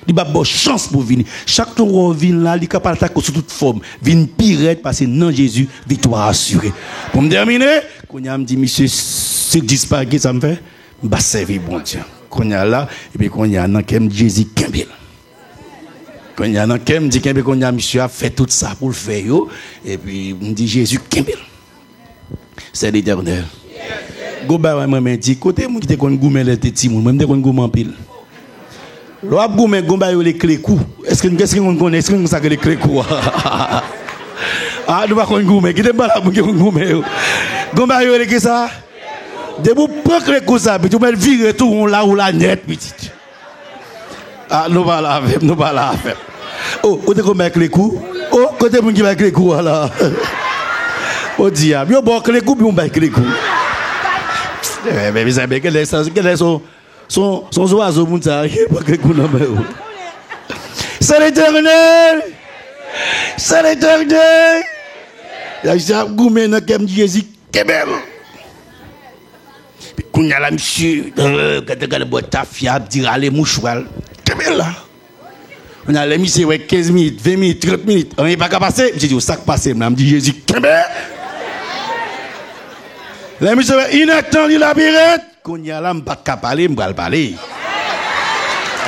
Speaker 1: Il n'a pas chance pour venir. Chaque temps qu'on vient là, il est capable d'attaquer sous toute forme. Vine pirate parce que non Jésus, victoire assurée. Pour me terminer, quand on a dit, monsieur, ce disparaît, ça me fait, je vais servir bon Dieu. Quand on a là, et puis quand on a un Jésus Kembel. Quand on a un dit Kembel, quand on a monsieur a fait tout ça pour le faire, et puis on dit Jésus Kembel. C'est l'Éternel. Goba m'a dit, côté moi qui te connais goumé les petits moun, même te connais goumé en pile. L'op goumé gomba yo les clés cou. Est-ce qu'on connaît est-ce qu'on ça que les clés cou? Ah, nous pas connais goumé, qui te pas là pour goumé. Gomba yo les que ça? De vous prendre les cou ça, puis tu mets virer tout on là ou la net petite. Ah, nous pas là, nous pas là. Oh, côté goumé les cou. Oh, côté moun qui va les cou là. Au diable, yo bon clé coupe, on bail clé coupe. Mais vous savez quel est son oiseau moun ça, pas clé coupe non mais. C'est l'Éternel. C'est l'Éternel. La Jacques Goumé n'a qu'à me dire Jésus Kebel. Puis qu'on a la monsieur, quand le boîte ta fiable, dire allez mouchoir. Kebel là. On a les monsieur 15 minutes, 20 minutes, 30 minutes. On n'est pas qu'à passer. J'ai dit au sac passé, je me dis Jésus Kebel. Les monsieur inattendu la birette. Qu'on y a là, je ne pas qu'à parler, je ne vais pas parler.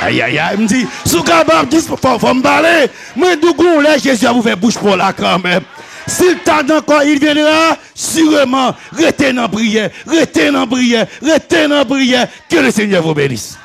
Speaker 1: Aïe aïe aïe, me dit, sous capable, faut me parler. Mais d'où qu'on là, Jésus a vous fait bouche pour là quand même. S'il tarde encore, il viendra, sûrement, restez dans prière, restez dans prière, restez dans prière. Que le Seigneur vous bénisse.